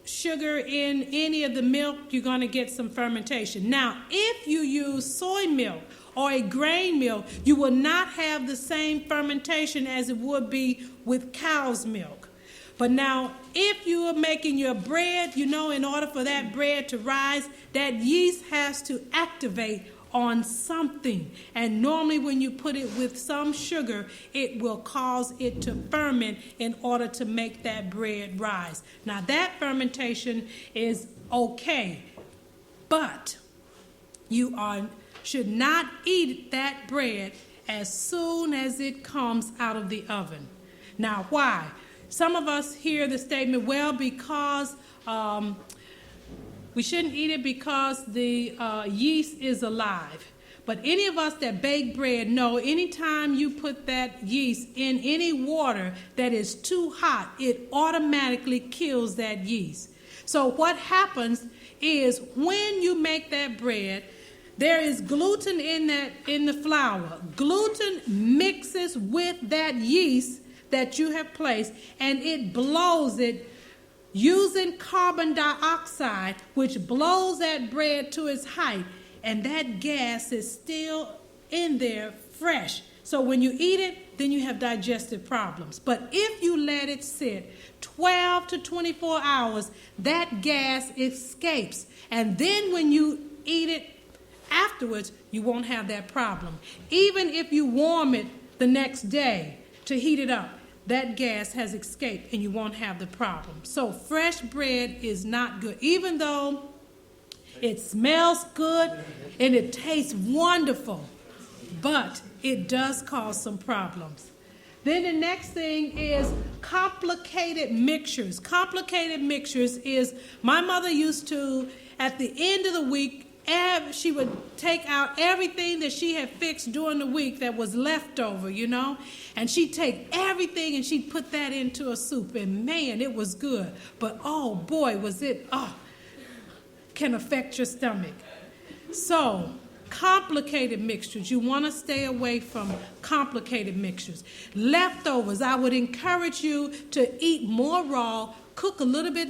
sugar in any of the milk, you're going to get some fermentation. Now, if you use soy milk or a grain milk, you will not have the same fermentation as it would be with cow's milk. But now, if you are making your bread, in order for that bread to rise, that yeast has to activate on something. And normally when you put it with some sugar, it will cause it to ferment in order to make that bread rise. Now, that fermentation is okay, but you should not eat that bread as soon as it comes out of the oven. Now, why? Some of us hear the statement, well, because we shouldn't eat it because the yeast is alive. But any of us that bake bread know anytime you put that yeast in any water that is too hot, it automatically kills that yeast. So what happens is when you make that bread, there is gluten in the flour. Gluten mixes with that yeast that you have placed, and it blows it using carbon dioxide, which blows that bread to its height, and that gas is still in there fresh. So when you eat it, then you have digestive problems. But if you let it sit 12 to 24 hours, that gas escapes. And then when you eat it afterwards, you won't have that problem. Even if you warm it the next day to heat it up, that gas has escaped and you won't have the problem. So fresh bread is not good. Even though it smells good and it tastes wonderful, but it does cause some problems. Then the next thing is complicated mixtures. Complicated mixtures is, my mother used to, at the end of the week, she would take out everything that she had fixed during the week that was left over, and she'd take everything and she'd put that into a soup, and man, it was good. But oh boy, was it, can affect your stomach. So, complicated mixtures. You want to stay away from complicated mixtures. Leftovers, I would encourage you to eat more raw, cook a little bit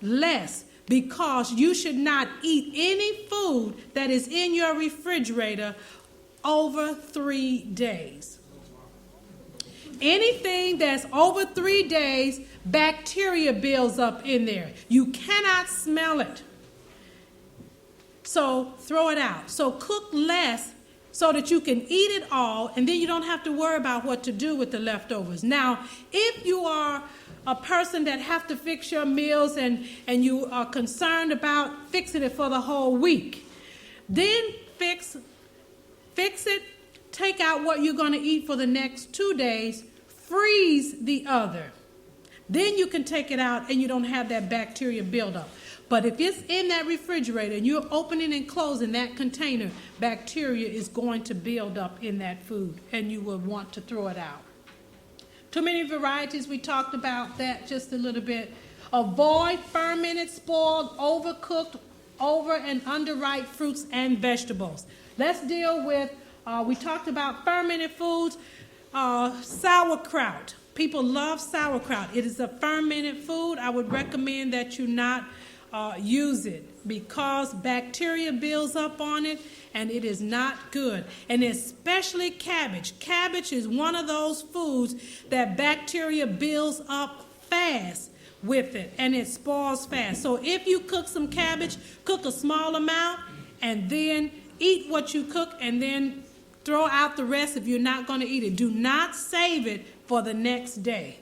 less, because you should not eat any food that is in your refrigerator over 3 days. Anything that's over 3 days, bacteria builds up in there. You cannot smell it. So throw it out. So cook less so that you can eat it all, and then you don't have to worry about what to do with the leftovers. Now, if you are a person that have to fix your meals and you are concerned about fixing it for the whole week, then fix it, take out what you're going to eat for the next 2 days, freeze the other. Then you can take it out and you don't have that bacteria buildup. But if it's in that refrigerator and you're opening and closing that container, bacteria is going to build up in that food and you will want to throw it out. Too many varieties, we talked about that just a little bit. Avoid fermented, spoiled, overcooked, over and underripe fruits and vegetables. Let's deal with, we talked about fermented foods, sauerkraut. People love sauerkraut. It is a fermented food. I would recommend that you not use it because bacteria builds up on it and it is not good. And especially cabbage. Cabbage is one of those foods that bacteria builds up fast with it and it spoils fast. So if you cook some cabbage, cook a small amount and then eat what you cook and then throw out the rest if you're not going to eat it. Do not save it for the next day.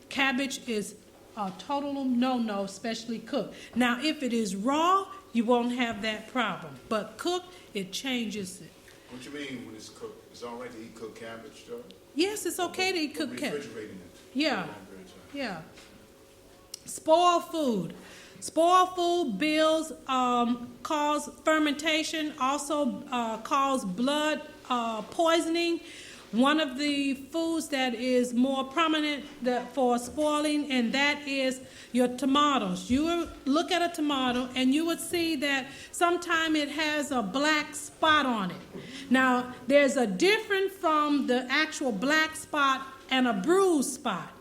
Cabbage is a total no-no, especially cooked. Now, if it is raw, you won't have that problem. But cooked, it changes it. What you mean when it's cooked? It's all right to eat cooked cabbage, though? Yes, it's okay to eat cooked cabbage. Refrigerating it. Yeah, yeah. Spoiled food. Spoiled food builds, cause fermentation, also cause blood poisoning. One of the foods that is more prominent for spoiling, and that is your tomatoes. You will look at a tomato and you would see that sometimes it has a black spot on it. Now, there's a difference from the actual black spot and a bruised spot.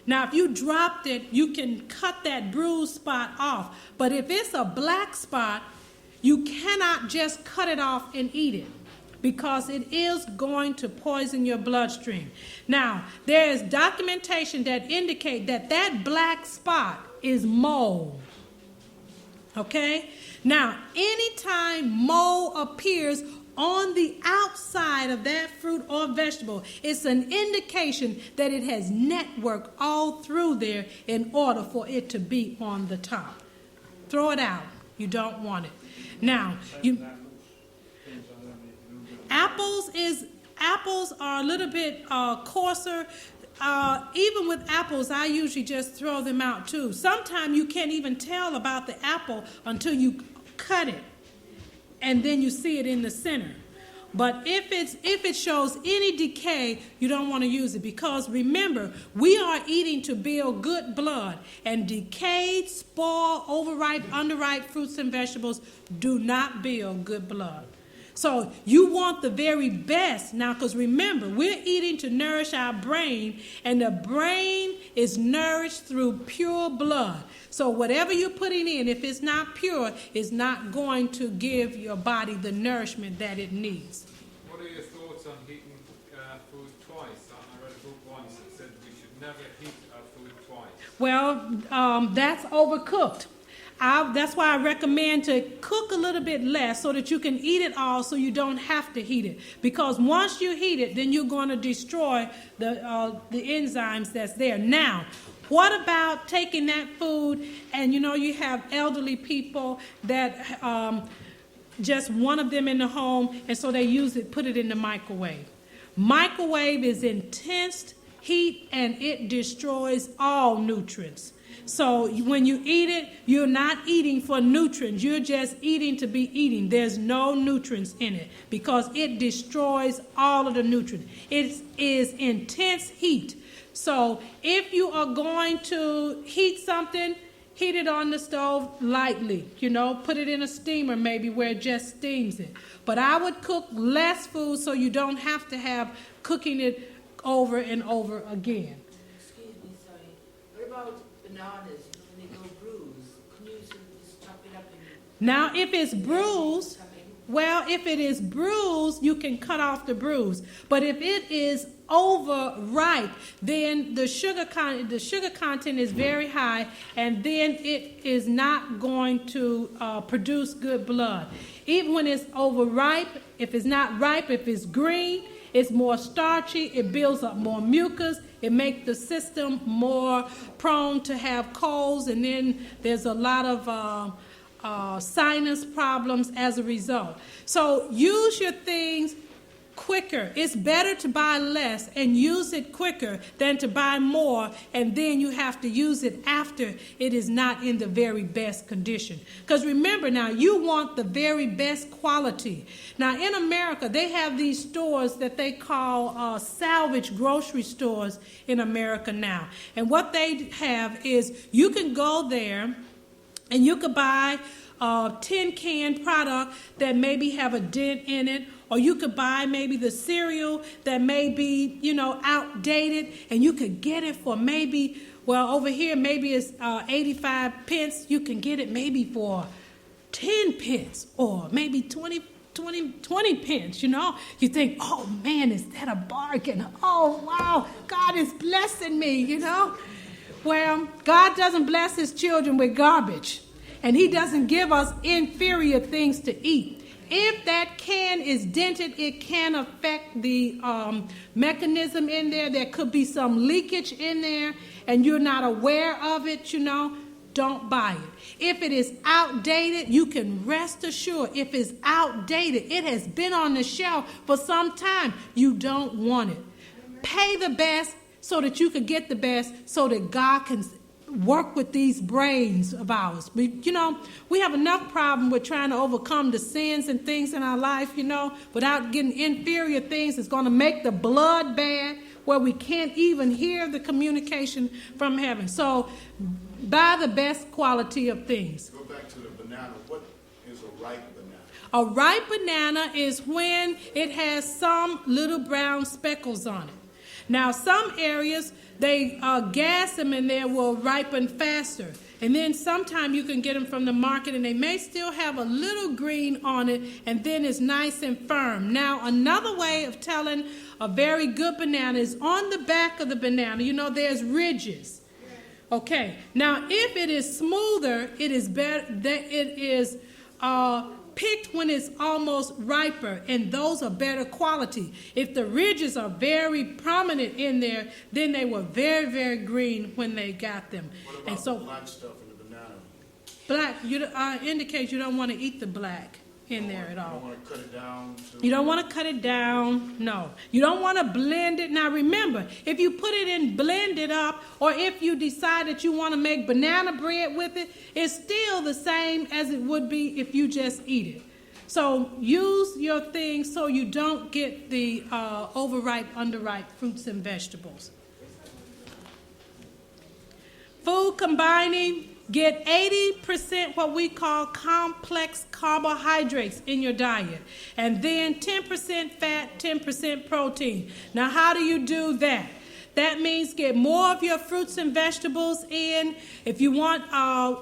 Now, if you dropped it, you can cut that bruised spot off. But if it's a black spot, you cannot just cut it off and eat it, because it is going to poison your bloodstream. Now, there is documentation that indicate that that black spot is mold. Okay? Now, anytime mold appears on the outside of that fruit or vegetable, it's an indication that it has networked all through there in order for it to be on the top. Throw it out. You don't want it. Now, apples are a little bit coarser. Even with apples, I usually just throw them out too. Sometimes you can't even tell about the apple until you cut it, and then you see it in the center. But if it shows any decay, you don't want to use it, because remember, we are eating to build good blood, and decayed, spoiled, overripe, underripe fruits and vegetables do not build good blood. So you want the very best now, because remember, we're eating to nourish our brain, and the brain is nourished through pure blood. So whatever you're putting in, if it's not pure, is not going to give your body the nourishment that it needs. What are your thoughts on heating food twice? I read a book once that said we should never heat our food twice. Well, that's overcooked. That's why I recommend to cook a little bit less so that you can eat it all, so you don't have to heat it. Because once you heat it, then you're going to destroy the enzymes that's there. Now, what about taking that food, and you have elderly people that just one of them in the home, and so they put it in the microwave. Microwave is intense heat, and it destroys all nutrients. So when you eat it, you're not eating for nutrients. You're just eating to be eating. There's no nutrients in it, because it destroys all of the nutrients. It is intense heat. So if you are going to heat something, heat it on the stove lightly. Put it in a steamer maybe where it just steams it. But I would cook less food so you don't have to have cooking it over and over again. Excuse me, sorry. What about bananas, when they go bruised? Can you just chop it up and... Now, if it's bruised, if it is bruised, you can cut off the bruise. But if it is overripe, then the sugar content is very high, and then it is not going to produce good blood. Even when it's overripe, if it's not ripe, if it's green, it's more starchy, it builds up more mucus, it makes the system more prone to have colds, and then there's a lot of sinus problems as a result. So use your things quicker. It's better to buy less and use it quicker than to buy more, and then you have to use it after it is not in the very best condition. Because remember now, you want the very best quality. Now in America, they have these stores that they call salvage grocery stores in America now. And what they have is you can go there and you could buy a tin can product that maybe have a dent in it, or you could buy maybe the cereal that may be, outdated, and you could get it for maybe, over here maybe it's 85 pence. You can get it maybe for 10 pence or maybe 20 pence, You think, oh man, is that a bargain? Oh wow, God is blessing me, Well, God doesn't bless his children with garbage, and he doesn't give us inferior things to eat. If that can is dented, it can affect the mechanism in there. There could be some leakage in there, and you're not aware of it, don't buy it. If it is outdated, you can rest assured, if it's outdated, it has been on the shelf for some time, you don't want it. Pay the best so that you can get the best, so that God can work with these brains of ours. We have enough problem with trying to overcome the sins and things in our life, without getting inferior things that's going to make the blood bad, where we can't even hear the communication from heaven. So buy the best quality of things. Go back to the banana. What is a ripe banana? A ripe banana is when it has some little brown speckles on it. Now, some areas, they gas them and they will ripen faster. And then sometime you can get them from the market, and they may still have a little green on it, and then it's nice and firm. Now, another way of telling a very good banana is on the back of the banana. There's ridges. Okay. Now, if it is smoother, it is better. It is picked when it's almost riper, and those are better quality. If the ridges are very prominent in there, then they were very, very green when they got them. What And about so the black stuff in the banana? black, indicates you don't want to eat the black in there at You all. don't want to cut it down? You don't want to cut it down, no. You don't want to blend it. Now remember, if you put it in, blend it up, or if you decide that you want to make banana bread with it, it's still the same as it would be if you just eat it. So use your thing so you don't get the overripe, underripe fruits and vegetables. Food combining, get 80% what we call complex carbohydrates in your diet. And then 10% fat, 10% protein. Now how do you do that? That means get more of your fruits and vegetables in. If you want,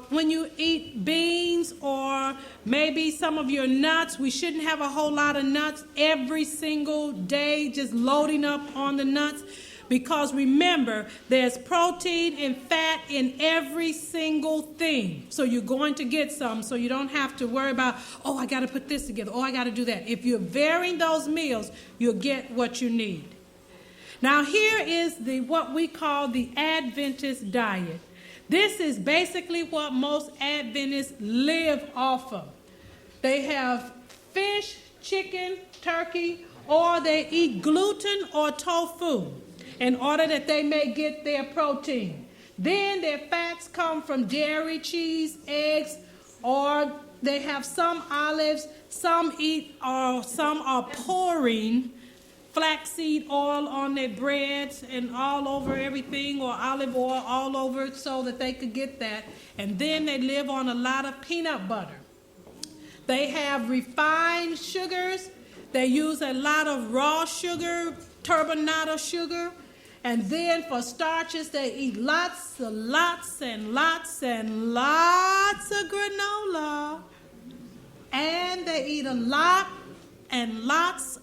when you eat beans or maybe some of your nuts, we shouldn't have a whole lot of nuts every single day, just loading up on the nuts. Because remember, there's protein and fat in every single thing. So you're going to get some, so you don't have to worry about, oh, I got to put this together, oh, I got to do that. If you're varying those meals, you'll get what you need. Now here is what we call the Adventist diet. This is basically what most Adventists live off of. They have fish, chicken, turkey, or they eat gluten or tofu in order that they may get their protein. Then their fats come from dairy, cheese, eggs, or they have some olives, some are pouring flaxseed oil on their breads and all over everything, or olive oil all over so that they could get that. And then they live on a lot of peanut butter. They have refined sugars. They use a lot of raw sugar, turbinado sugar. And then for starches, they eat lots and lots and lots and lots of granola. And they eat a lot and lots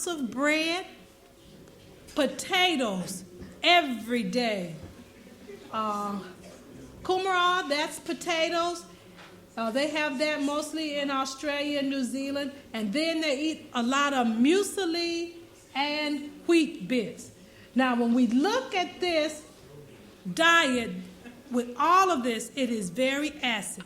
of bread, potatoes every day. Kumara, that's potatoes. They have that mostly in Australia and New Zealand. And then they eat a lot of muesli and wheat bits. Now, when we look at this diet, with all of this, it is very acidy.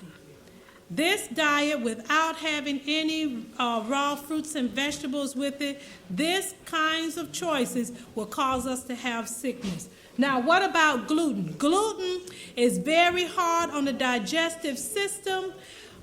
This diet, without having any raw fruits and vegetables with it, this kinds of choices will cause us to have sickness. Now, what about gluten? Gluten is very hard on the digestive system.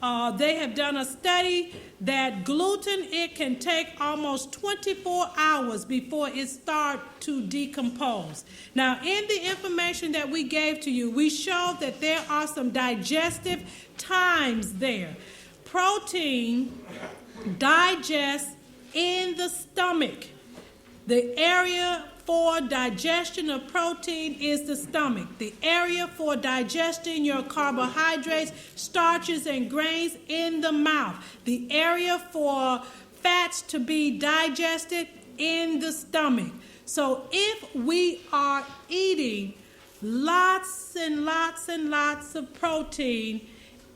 They have done a study that gluten, it can take almost 24 hours before it starts to decompose. Now, in the information that we gave to you, we showed that there are some digestive times there. Protein digests in the stomach. The area for digestion of protein is the stomach. The area for digesting your carbohydrates, starches, and grains in the mouth. The area for fats to be digested in the stomach. So if we are eating lots and lots and lots of protein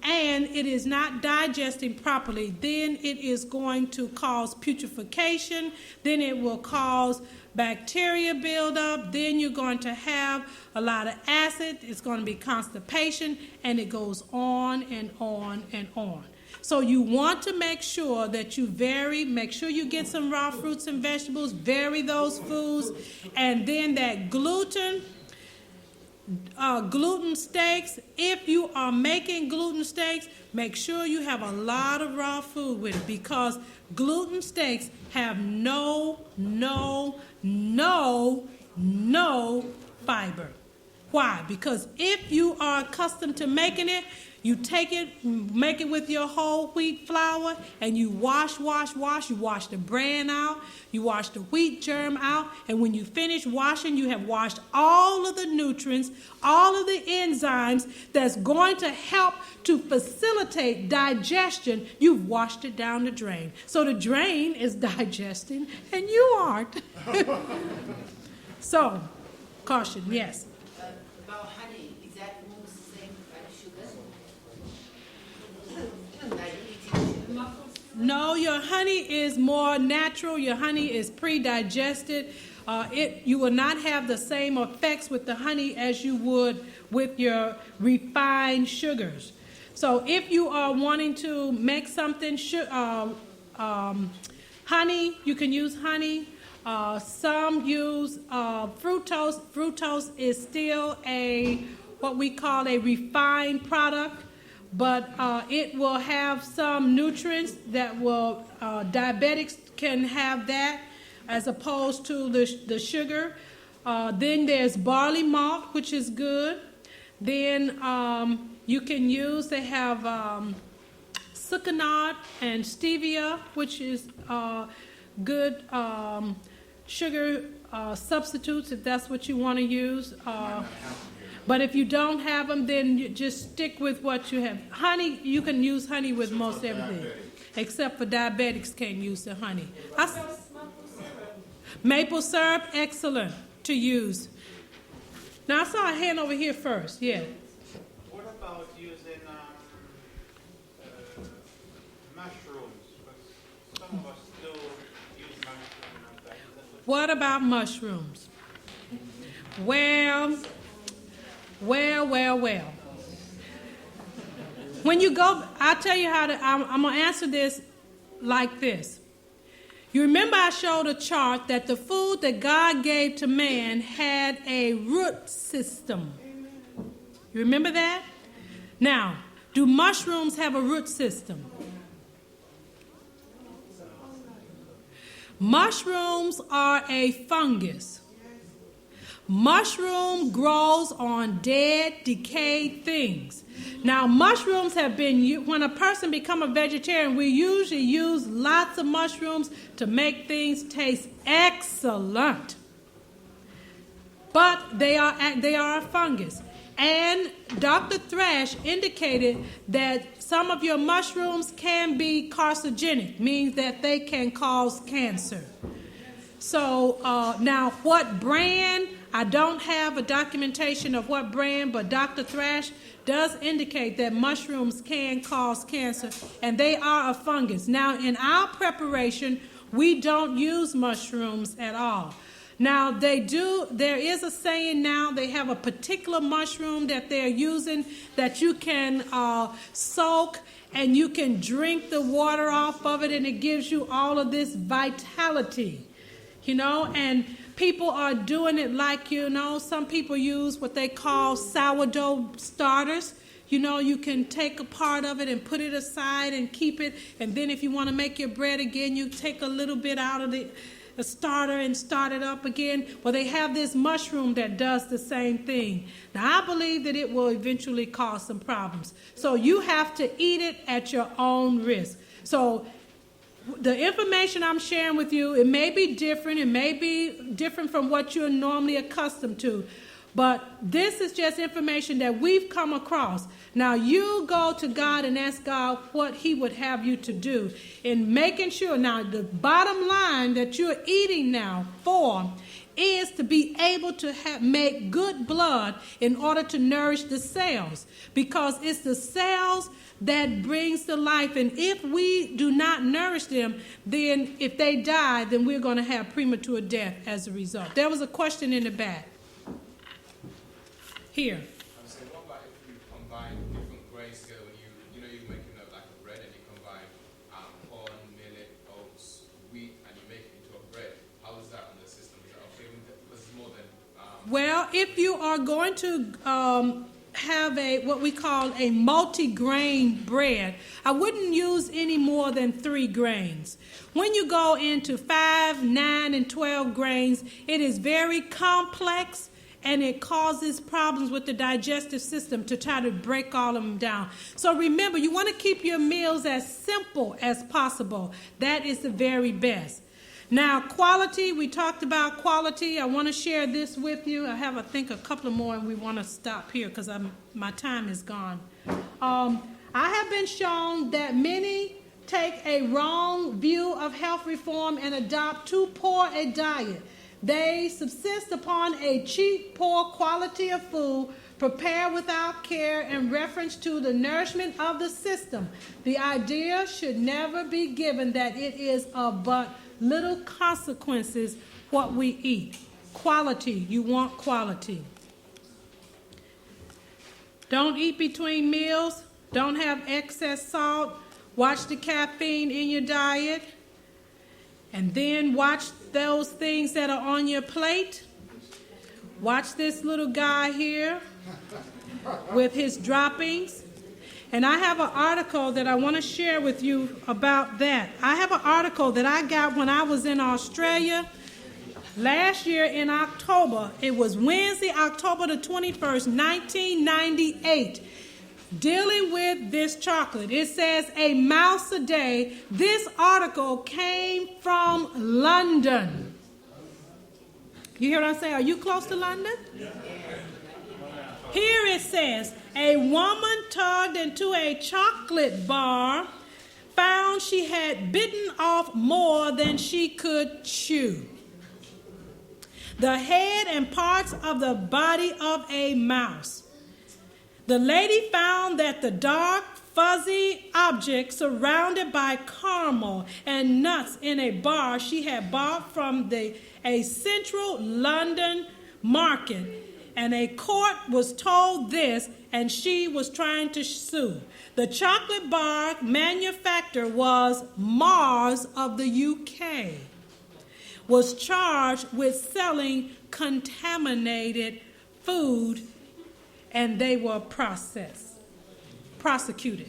and it is not digesting properly, then it is going to cause putrefaction, then it will cause bacteria buildup, then you're going to have a lot of acid, it's going to be constipation, and it goes on and on and on. So you want to make sure that you make sure you get some raw fruits and vegetables, vary those foods, and then that gluten steaks, if you are making gluten steaks, make sure you have a lot of raw food with it, because gluten steaks have no fiber. Why? Because if you are accustomed to making it, you take it, make it with your whole wheat flour, and you wash. You wash the bran out, you wash the wheat germ out, and when you finish washing, you have washed all of the nutrients, all of the enzymes that's going to help to facilitate digestion. You've washed it down the drain. So the drain is digesting, and you aren't. So, caution, yes. About honey, is that almost the same kind of sugar? Like eating sugar? No, your honey is more natural. Your honey is pre-digested. You will not have the same effects with the honey as you would with your refined sugars. So if you are wanting to make something, honey, you can use honey. Some use fructose. Fructose is still what we call a refined product. but it will have some nutrients that will, diabetics can have that as opposed to the sugar. Then there's barley malt, which is good. Then you can use, they have sucanat and stevia, which is good sugar substitutes if that's what you want to use. But if you don't have them, then you just stick with what you have. Honey, you can use honey with most everything. Except for diabetics can't use the honey. Maple syrup, excellent to use. Now I saw a hand over here first, yeah. What about using mushrooms? Because some of us still use mushrooms and that. What about mushrooms? Well. When you go, I'll tell you how to, I'm going to answer this like this. You remember I showed a chart that the food that God gave to man had a root system. You remember that? Now, do mushrooms have a root system? Mushrooms are a fungus. Mushroom grows on dead, decayed things. Now, mushrooms have been, when a person becomes a vegetarian, we usually use lots of mushrooms to make things taste excellent. But they are a fungus. And Dr. Thrash indicated that some of your mushrooms can be carcinogenic, means that they can cause cancer. So now what brand, I don't have a documentation of what brand, but Dr. Thrash does indicate that mushrooms can cause cancer, and they are a fungus. Now, in our preparation, we don't use mushrooms at all. Now, there is a saying now, they have a particular mushroom that they're using that you can soak and you can drink the water off of it, and it gives you all of this vitality, and people are doing it like, some people use what they call sourdough starters. You can take a part of it and put it aside and keep it, and then if you want to make your bread again, you take a little bit out of the starter and start it up again. Well, they have this mushroom that does the same thing. Now, I believe that it will eventually cause some problems. So you have to eat it at your own risk. So the information I'm sharing with you, it may be different. It may be different from what you're normally accustomed to. But this is just information that we've come across. Now, you go to God and ask God what he would have you to do in making sure. Now, the bottom line that you're eating now for is to be able to make good blood in order to nourish the cells, because it's the cells that brings the life. And if we do not nourish them, then if they die, then we're going to have premature death as a result. There was a question in the back. Here. I'm saying, what about if you combine different grains together? When you're making like a bread, and you combine corn, millet, oats, wheat, and you make it into a bread. How is that on the system? Is that okay? Because it's more than. Well, if you are going to have what we call a multi-grain bread, I wouldn't use any more than 3 grains. When you go into 5, 9, and 12 grains, it is very complex. And it causes problems with the digestive system to try to break all of them down. So remember, you want to keep your meals as simple as possible. That is the very best. Now, quality, we talked about quality. I want to share this with you. I have, I think, a couple of more, and we want to stop here because my time is gone. I have been shown that many take a wrong view of health reform and adopt too poor a diet. They subsist upon a cheap, poor quality of food, prepared without care in reference to the nourishment of the system. The idea should never be given that it is of but little consequences what we eat. Quality, you want quality. Don't eat between meals. Don't have excess salt. Watch the caffeine in your diet. And then watch those things that are on your plate. Watch this little guy here with his droppings. And I have an article that I want to share with you about that. I have an article that I got when I was in Australia last year in October. It was Wednesday, October the 21st, 1998, dealing with this chocolate. It says a mouse a day. This article came from London. You hear what I'm saying? Are you close to London? Here it says, a woman tugged into a chocolate bar, found she had bitten off more than she could chew. The head and parts of the body of a mouse. The lady found that the dark, fuzzy object surrounded by caramel and nuts in a bar she had bought from a central London market. And a court was told this, and she was trying to sue. The chocolate bar manufacturer was Mars of the UK, was charged with selling contaminated food, and they were prosecuted.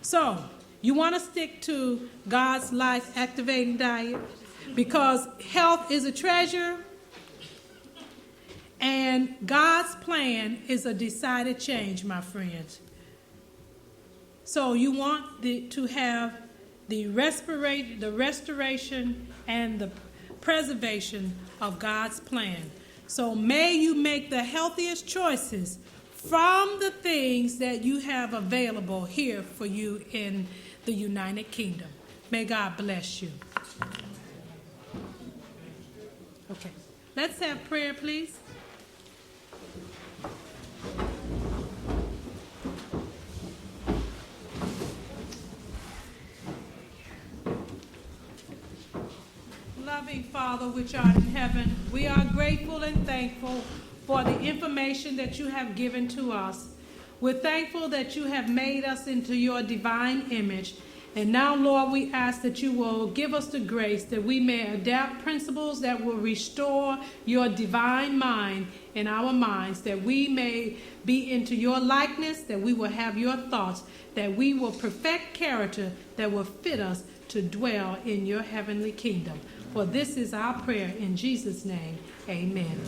So, you want to stick to God's life-activating diet because health is a treasure. And God's plan is a decided change, my friends. So you want to have the restoration and the preservation of God's plan. So may you make the healthiest choices from the things that you have available here for you in the United Kingdom. May God bless you. Okay, let's have prayer, please. Loving Father, which art in heaven, we are grateful and thankful for the information that you have given to us. We're thankful that you have made us into your divine image. And now, Lord, we ask that you will give us the grace that we may adapt principles that will restore your divine mind in our minds, that we may be into your likeness, that we will have your thoughts, that we will perfect character that will fit us to dwell in your heavenly kingdom. For this is our prayer in Jesus' name. Amen.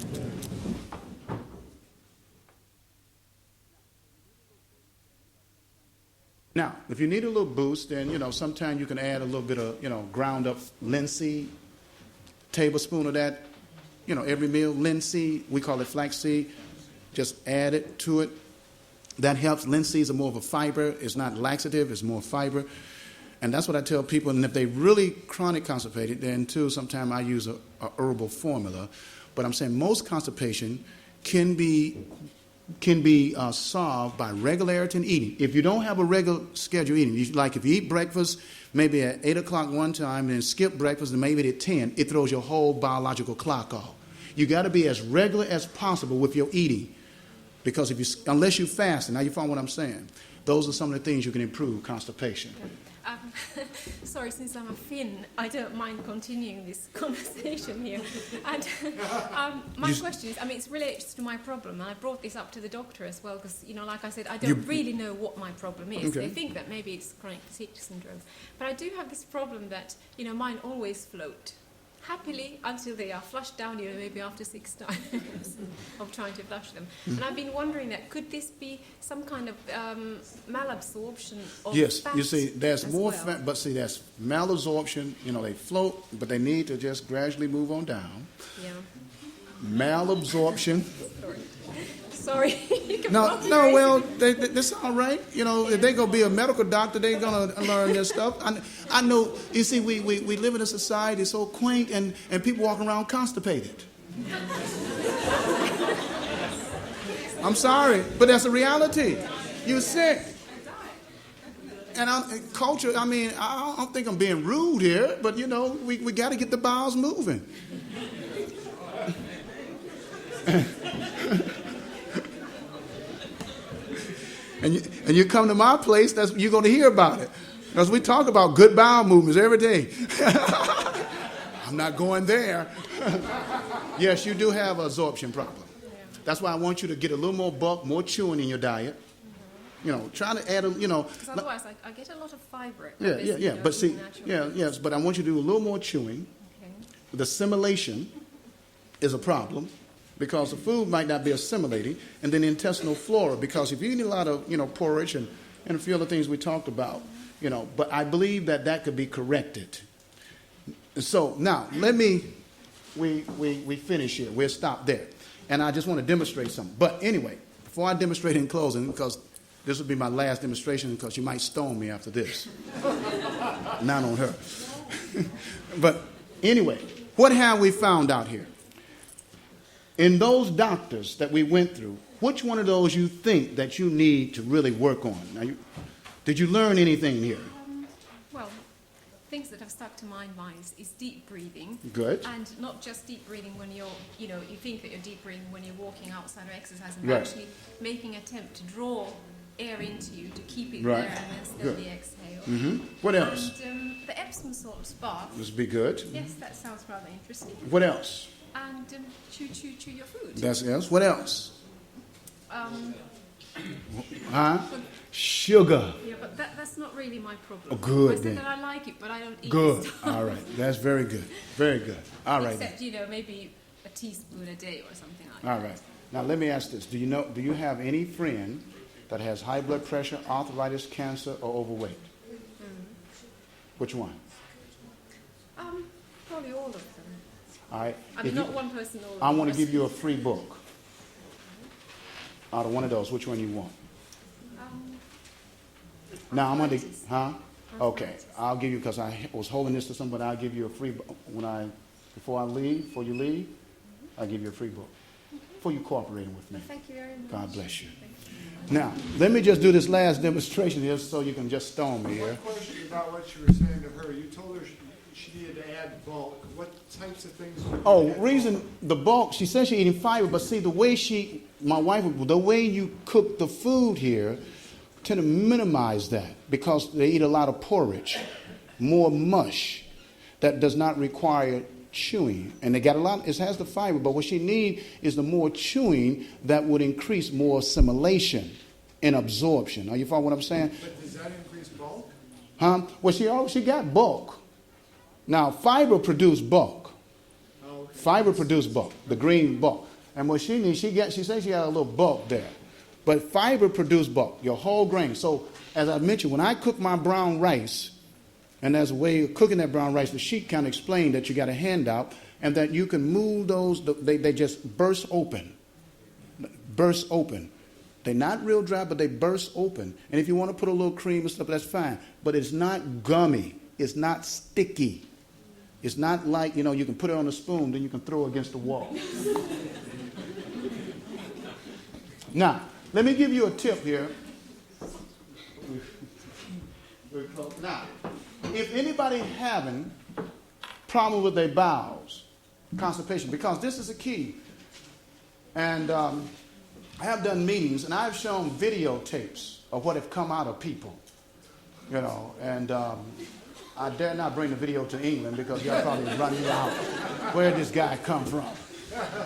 Now, if you need a little boost, then, sometimes you can add a little bit of, ground up linseed, tablespoon of that, every meal, linseed, we call it flaxseed. Just add it to it. That helps. Linseeds are more of a fiber. It's not laxative, it's more fiber. And that's what I tell people. And if they really chronic constipated, then too, sometimes I use a herbal formula. But I'm saying most constipation can be solved by regularity in eating. If you don't have a regular schedule eating, if you eat breakfast maybe at 8 o'clock one time and then skip breakfast and maybe at 10, it throws your whole biological clock off. You got to be as regular as possible with your eating, because unless you fast, and now you follow what I'm saying, those are some of the things you can improve constipation. Sorry, since I'm a Finn, I don't mind continuing this conversation here. And my question is, it's related to my problem, and I brought this up to the doctor as well, because, like I said, I don't really know what my problem is. Okay. They think that maybe it's chronic fatigue syndrome. But I do have this problem that, mine always float happily until they are flushed down, maybe after 6 times of trying to flush them. And I've been wondering that could this be some kind of malabsorption of Yes, fat you see, there's as more well? fat, but see, that's malabsorption. They float, but they need to just gradually move on down. Yeah. Malabsorption. Sorry. You can No, probably well, that's all right. If they're going to be a medical doctor, they're going to learn this stuff. I know, you see, we live in a society so quaint, and people walking around constipated. I'm sorry, but that's a reality. You're sick. And culture, I don't think I'm being rude here, but, we got to get the bowels moving. And you come to my place, you're going to hear about it. Because we talk about good bowel movements every day. I'm not going there. Yes, you do have an absorption problem. That's why I want you to get a little more bulk, more chewing in your diet. try to add Because otherwise, I get a lot of fibre. yeah. But see, yes, but I want you to do a little more chewing. Okay. The assimilation is a problem because the food might not be assimilating, and then the intestinal flora, because if you eat a lot of, porridge and a few other things we talked about, but I believe that could be corrected. So now, we finish here. We'll stop there. And I just want to demonstrate something. But anyway, before I demonstrate in closing, because this will be my last demonstration because you might stone me after this. Not on her. But anyway, what have we found out here? In those doctors that we went through, which one of those you think that you need to really work on? Now, did you learn anything here? Well, things that have stuck to my mind is deep breathing. Good. And not just deep breathing when you're, you think that you're deep breathing when you're walking outside or exercising, Right. but actually making an attempt to draw air into you to keep it Right. there and then slowly exhale. Mm-hmm. What else? And the Epsom salt bath. This would be good. Yes, that sounds rather interesting. What else? And chew your food. That's else. What else? Um, Huh? Sugar. yeah, but that's not really my problem. Oh, good, I said then. that I like it, but I don't eat Good. it. All right. That's very good. Very good. All right. Except, maybe a teaspoon a day or something like All that. right. Now let me ask this: do you have any friend that has high blood pressure, arthritis, cancer, or overweight? Which one? Probably all of them. All right. I mean, not one person, all of them. I want to give you a free book. Out of one of those, which one you want? Now I'm going to, arthritis. huh? Okay, Arthritis. I'll give you, because I was holding this to somebody, I'll give you a free book. Before you leave, I'll give you a free book. For you cooperating with me. Well, thank you very much. God bless you. Thank you. Now, let me just do this last demonstration here so you can just stone me here. One question about what you were saying to her. You told her she needed to add bulk. What types of things would you Oh, add reason the bulk, she says she's eating fiber, but see, the way the way you cook the food here, tend to minimize that because they eat a lot of porridge, more mush that does not require chewing. And they got a lot, it has the fiber, but what she needs is the more chewing that would increase more assimilation and absorption. Are you following what I'm saying? But does that increase bulk? Huh? Well, she got bulk. Now, fiber produce bulk. Oh, okay. Fiber produce bulk, the green bulk. And what she needs, she says she got a little bulk there. But fiber produce bulk, your whole grain. So, as I mentioned, when I cook my brown rice, and there's a way of cooking that brown rice, the sheet kind of explained that you got a handout, and that you can move those, they just burst open. Burst open. They're not real dry, but they burst open. And if you want to put a little cream and stuff, that's fine. But it's not gummy. It's not sticky. It's not like, you can put it on a spoon, then you can throw it against the wall. Now, let me give you a tip here. Now, if anybody having problem with their bowels, constipation, because this is a key. And I have done meetings, and I've shown videotapes of what have come out of people, and I dare not bring the video to England because y'all probably run me out. Where did this guy come from?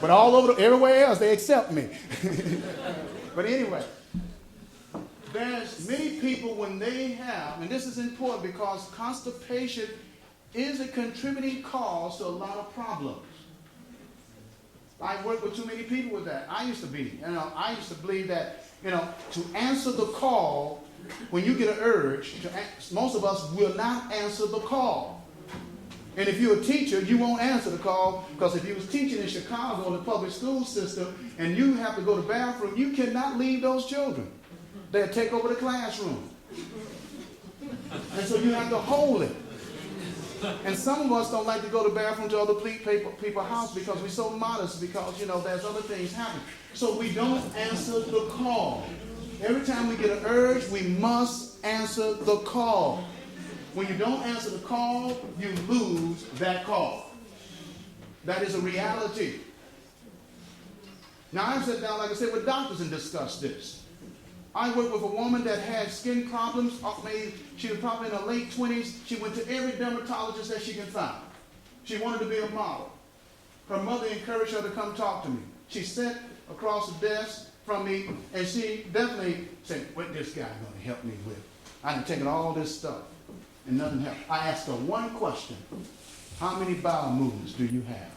But all over, everywhere else, they accept me. But anyway, there's many people when they have, and this is important because constipation is a contributing cause to a lot of problems. I work with too many people with that. I used to be, I used to believe that, to answer the call, when you get an urge, most of us will not answer the call. And if you're a teacher, you won't answer the call, because if you was teaching in Chicago in the public school system and you have to go to the bathroom, you cannot leave those children. They'll take over the classroom. And so you have to hold it. And some of us don't like to go to the bathroom to other people's house because we're so modest, because, there's other things happening. So we don't answer the call. Every time we get an urge, we must answer the call. When you don't answer the call, you lose that call. That is a reality. Now, I've sat down, like I said, with doctors and discussed this. I worked with a woman that had skin problems. She was probably in her late 20s. She went to every dermatologist that she could find. She wanted to be a model. Her mother encouraged her to come talk to me. She sat across the desk, from me, and she definitely said, what this guy going to help me with? I done taken all this stuff, and nothing helped. I asked her one question. How many bowel movements do you have?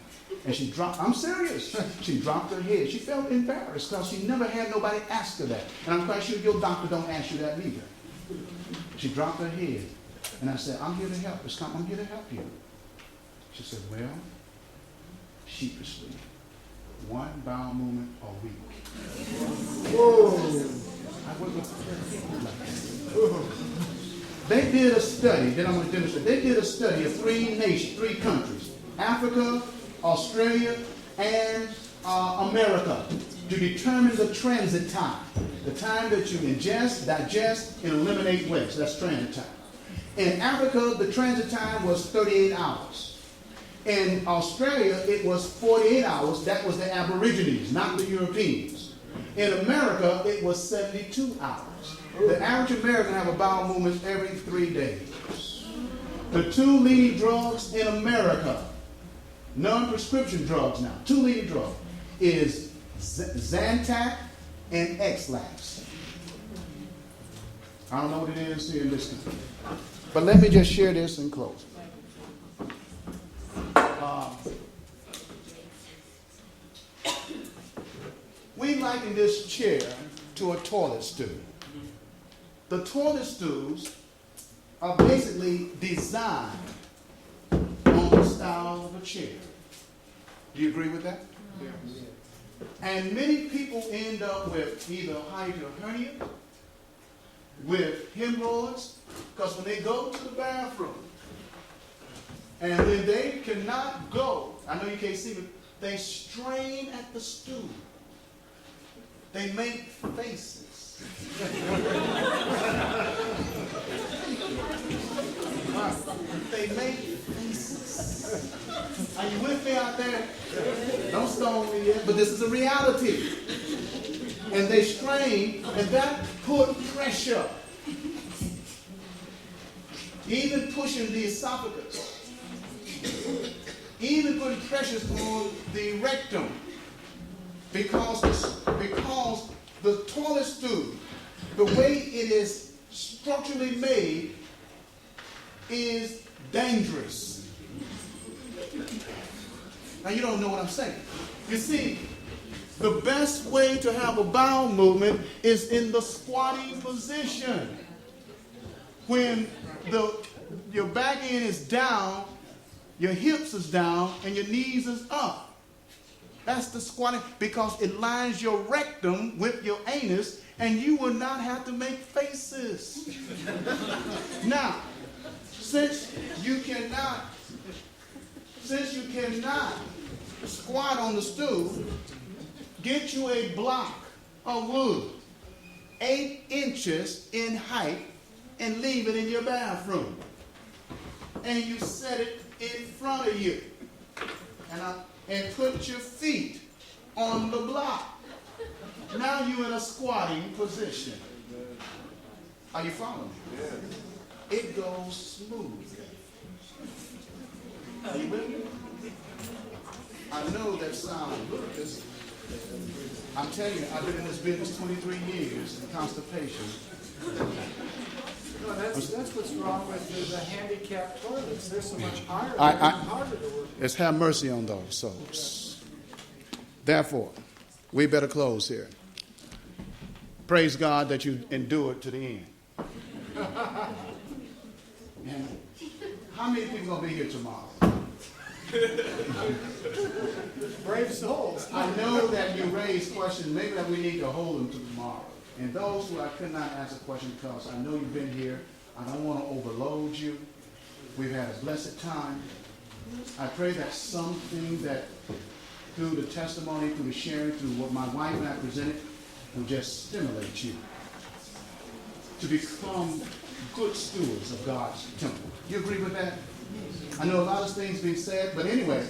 And she dropped, I'm serious. She dropped her head. She felt embarrassed because she never had nobody ask her that. And I'm quite sure your doctor don't ask you that either. She dropped her head. And I said, I'm here to help. I'm here to help you. She said, well, sheepishly, one bowel movement a week. Whoa. They did a study, then I'm going to demonstrate. They did a study of 3 countries, Africa, Australia, and America, to determine the transit time, the time that you ingest, digest, and eliminate waste. That's transit time. In Africa, the transit time was 38 hours. In Australia, it was 48 hours. That was the Aborigines, not the Europeans. In America, it was 72 hours. The average American have a bowel movement every 3 days. The 2 leading drugs in America, non-prescription drugs now, 2 leading drugs, is Zantac and X-Lax. I don't know what it is here in this country. But let me just share this and close. We liken this chair to a toilet stool. The toilet stools are basically designed on the style of a chair. Do you agree with that? Yeah. And many people end up with either hiatal hernia, with hemorrhoids, because when they go to the bathroom, and when they cannot go, I know you can't see, but they strain at the stool. They make faces. They make faces. Are you with me out there? Don't stone me yet, but this is a reality. And they strain, and that put pressure. Even pushing the esophagus. Even putting pressures on the rectum. Because the toilet stool, the way it is structurally made, is dangerous. Now you don't know what I'm saying. You see, the best way to have a bowel movement is in the squatting position. When your back end is down, your hips is down, and your knees is up. That's the squatting, because it lines your rectum with your anus, and you will not have to make faces. Now, since you cannot squat on the stool, get you a block of wood, 8 inches in height, and leave it in your bathroom. And you set it in front of you. And put your feet on the block. Now you're in a squatting position. Are you following me? Yeah. It goes smooth. Are you with me? I know that sounds good. I'm telling you, I've been in this business 23 years in constipation. No, that's what's wrong with the handicapped toilets. They're so much higher. Harder to work. Let's have mercy on those souls. Therefore, we better close here. Praise God that you endured to the end. And how many people are going to be here tomorrow? Brave souls. I know that you raised questions, maybe that we need to hold them to tomorrow. And those who I could not ask a question because I know you've been here, I don't want to overload you. We've had a blessed time. I pray that something that through the testimony, through the sharing, through what my wife and I presented, will just stimulate you to become good stewards of God's temple. You agree with that? I know a lot of things being said, but anyway,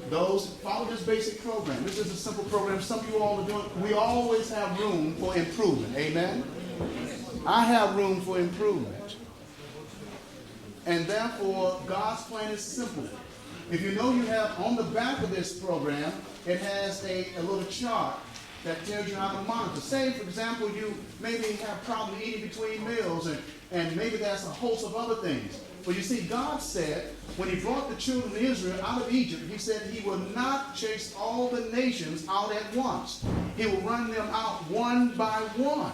those follow this basic program. This is a simple program. Some of you all are doing. We always have room for improvement. Amen. I have room for improvement, and therefore God's plan is simple. If you know, you have on the back of this program, it has a little chart that tells you how to monitor. Say, for example, you maybe have problem eating between meals, and maybe that's a host of other things. But you see, God said, when he brought the children of Israel out of Egypt, he said he will not chase all the nations out at once. He will run them out one by one.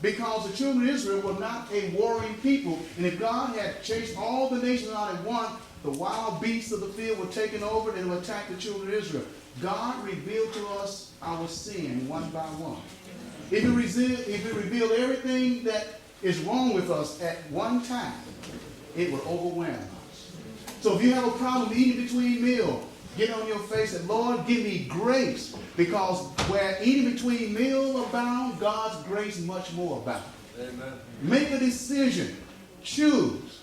Because the children of Israel were not a warring people. And if God had chased all the nations out at once, the wild beasts of the field were taken over and would attack the children of Israel. God revealed to us our sin one by one. If he revealed everything that is wrong with us at one time, it will overwhelm us. So if you have a problem eating between meals, get on your face and, Lord, give me grace. Because where eating between meals abound, God's grace much more abound. Amen. Make a decision. Choose.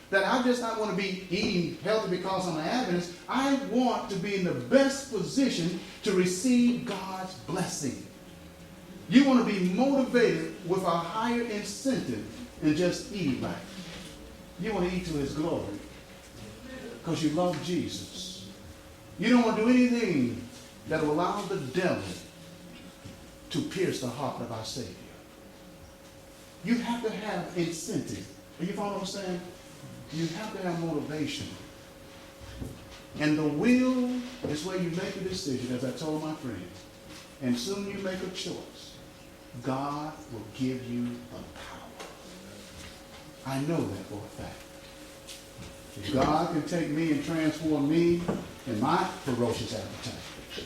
That I just not want to be eating healthy because I'm an Adventist. I want to be in the best position to receive God's blessing. You want to be motivated with a higher incentive than just eating right. You want to eat to his glory because you love Jesus. You don't want to do anything that will allow the devil to pierce the heart of our Savior. You have to have incentive. Are you following what I'm saying? You have to have motivation. And the will is where you make a decision, as I told my friend. And soon you make a choice. God will give you a power. I know that for a fact. If God can take me and transform me in my ferocious appetite,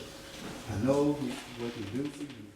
I know what he can do for you.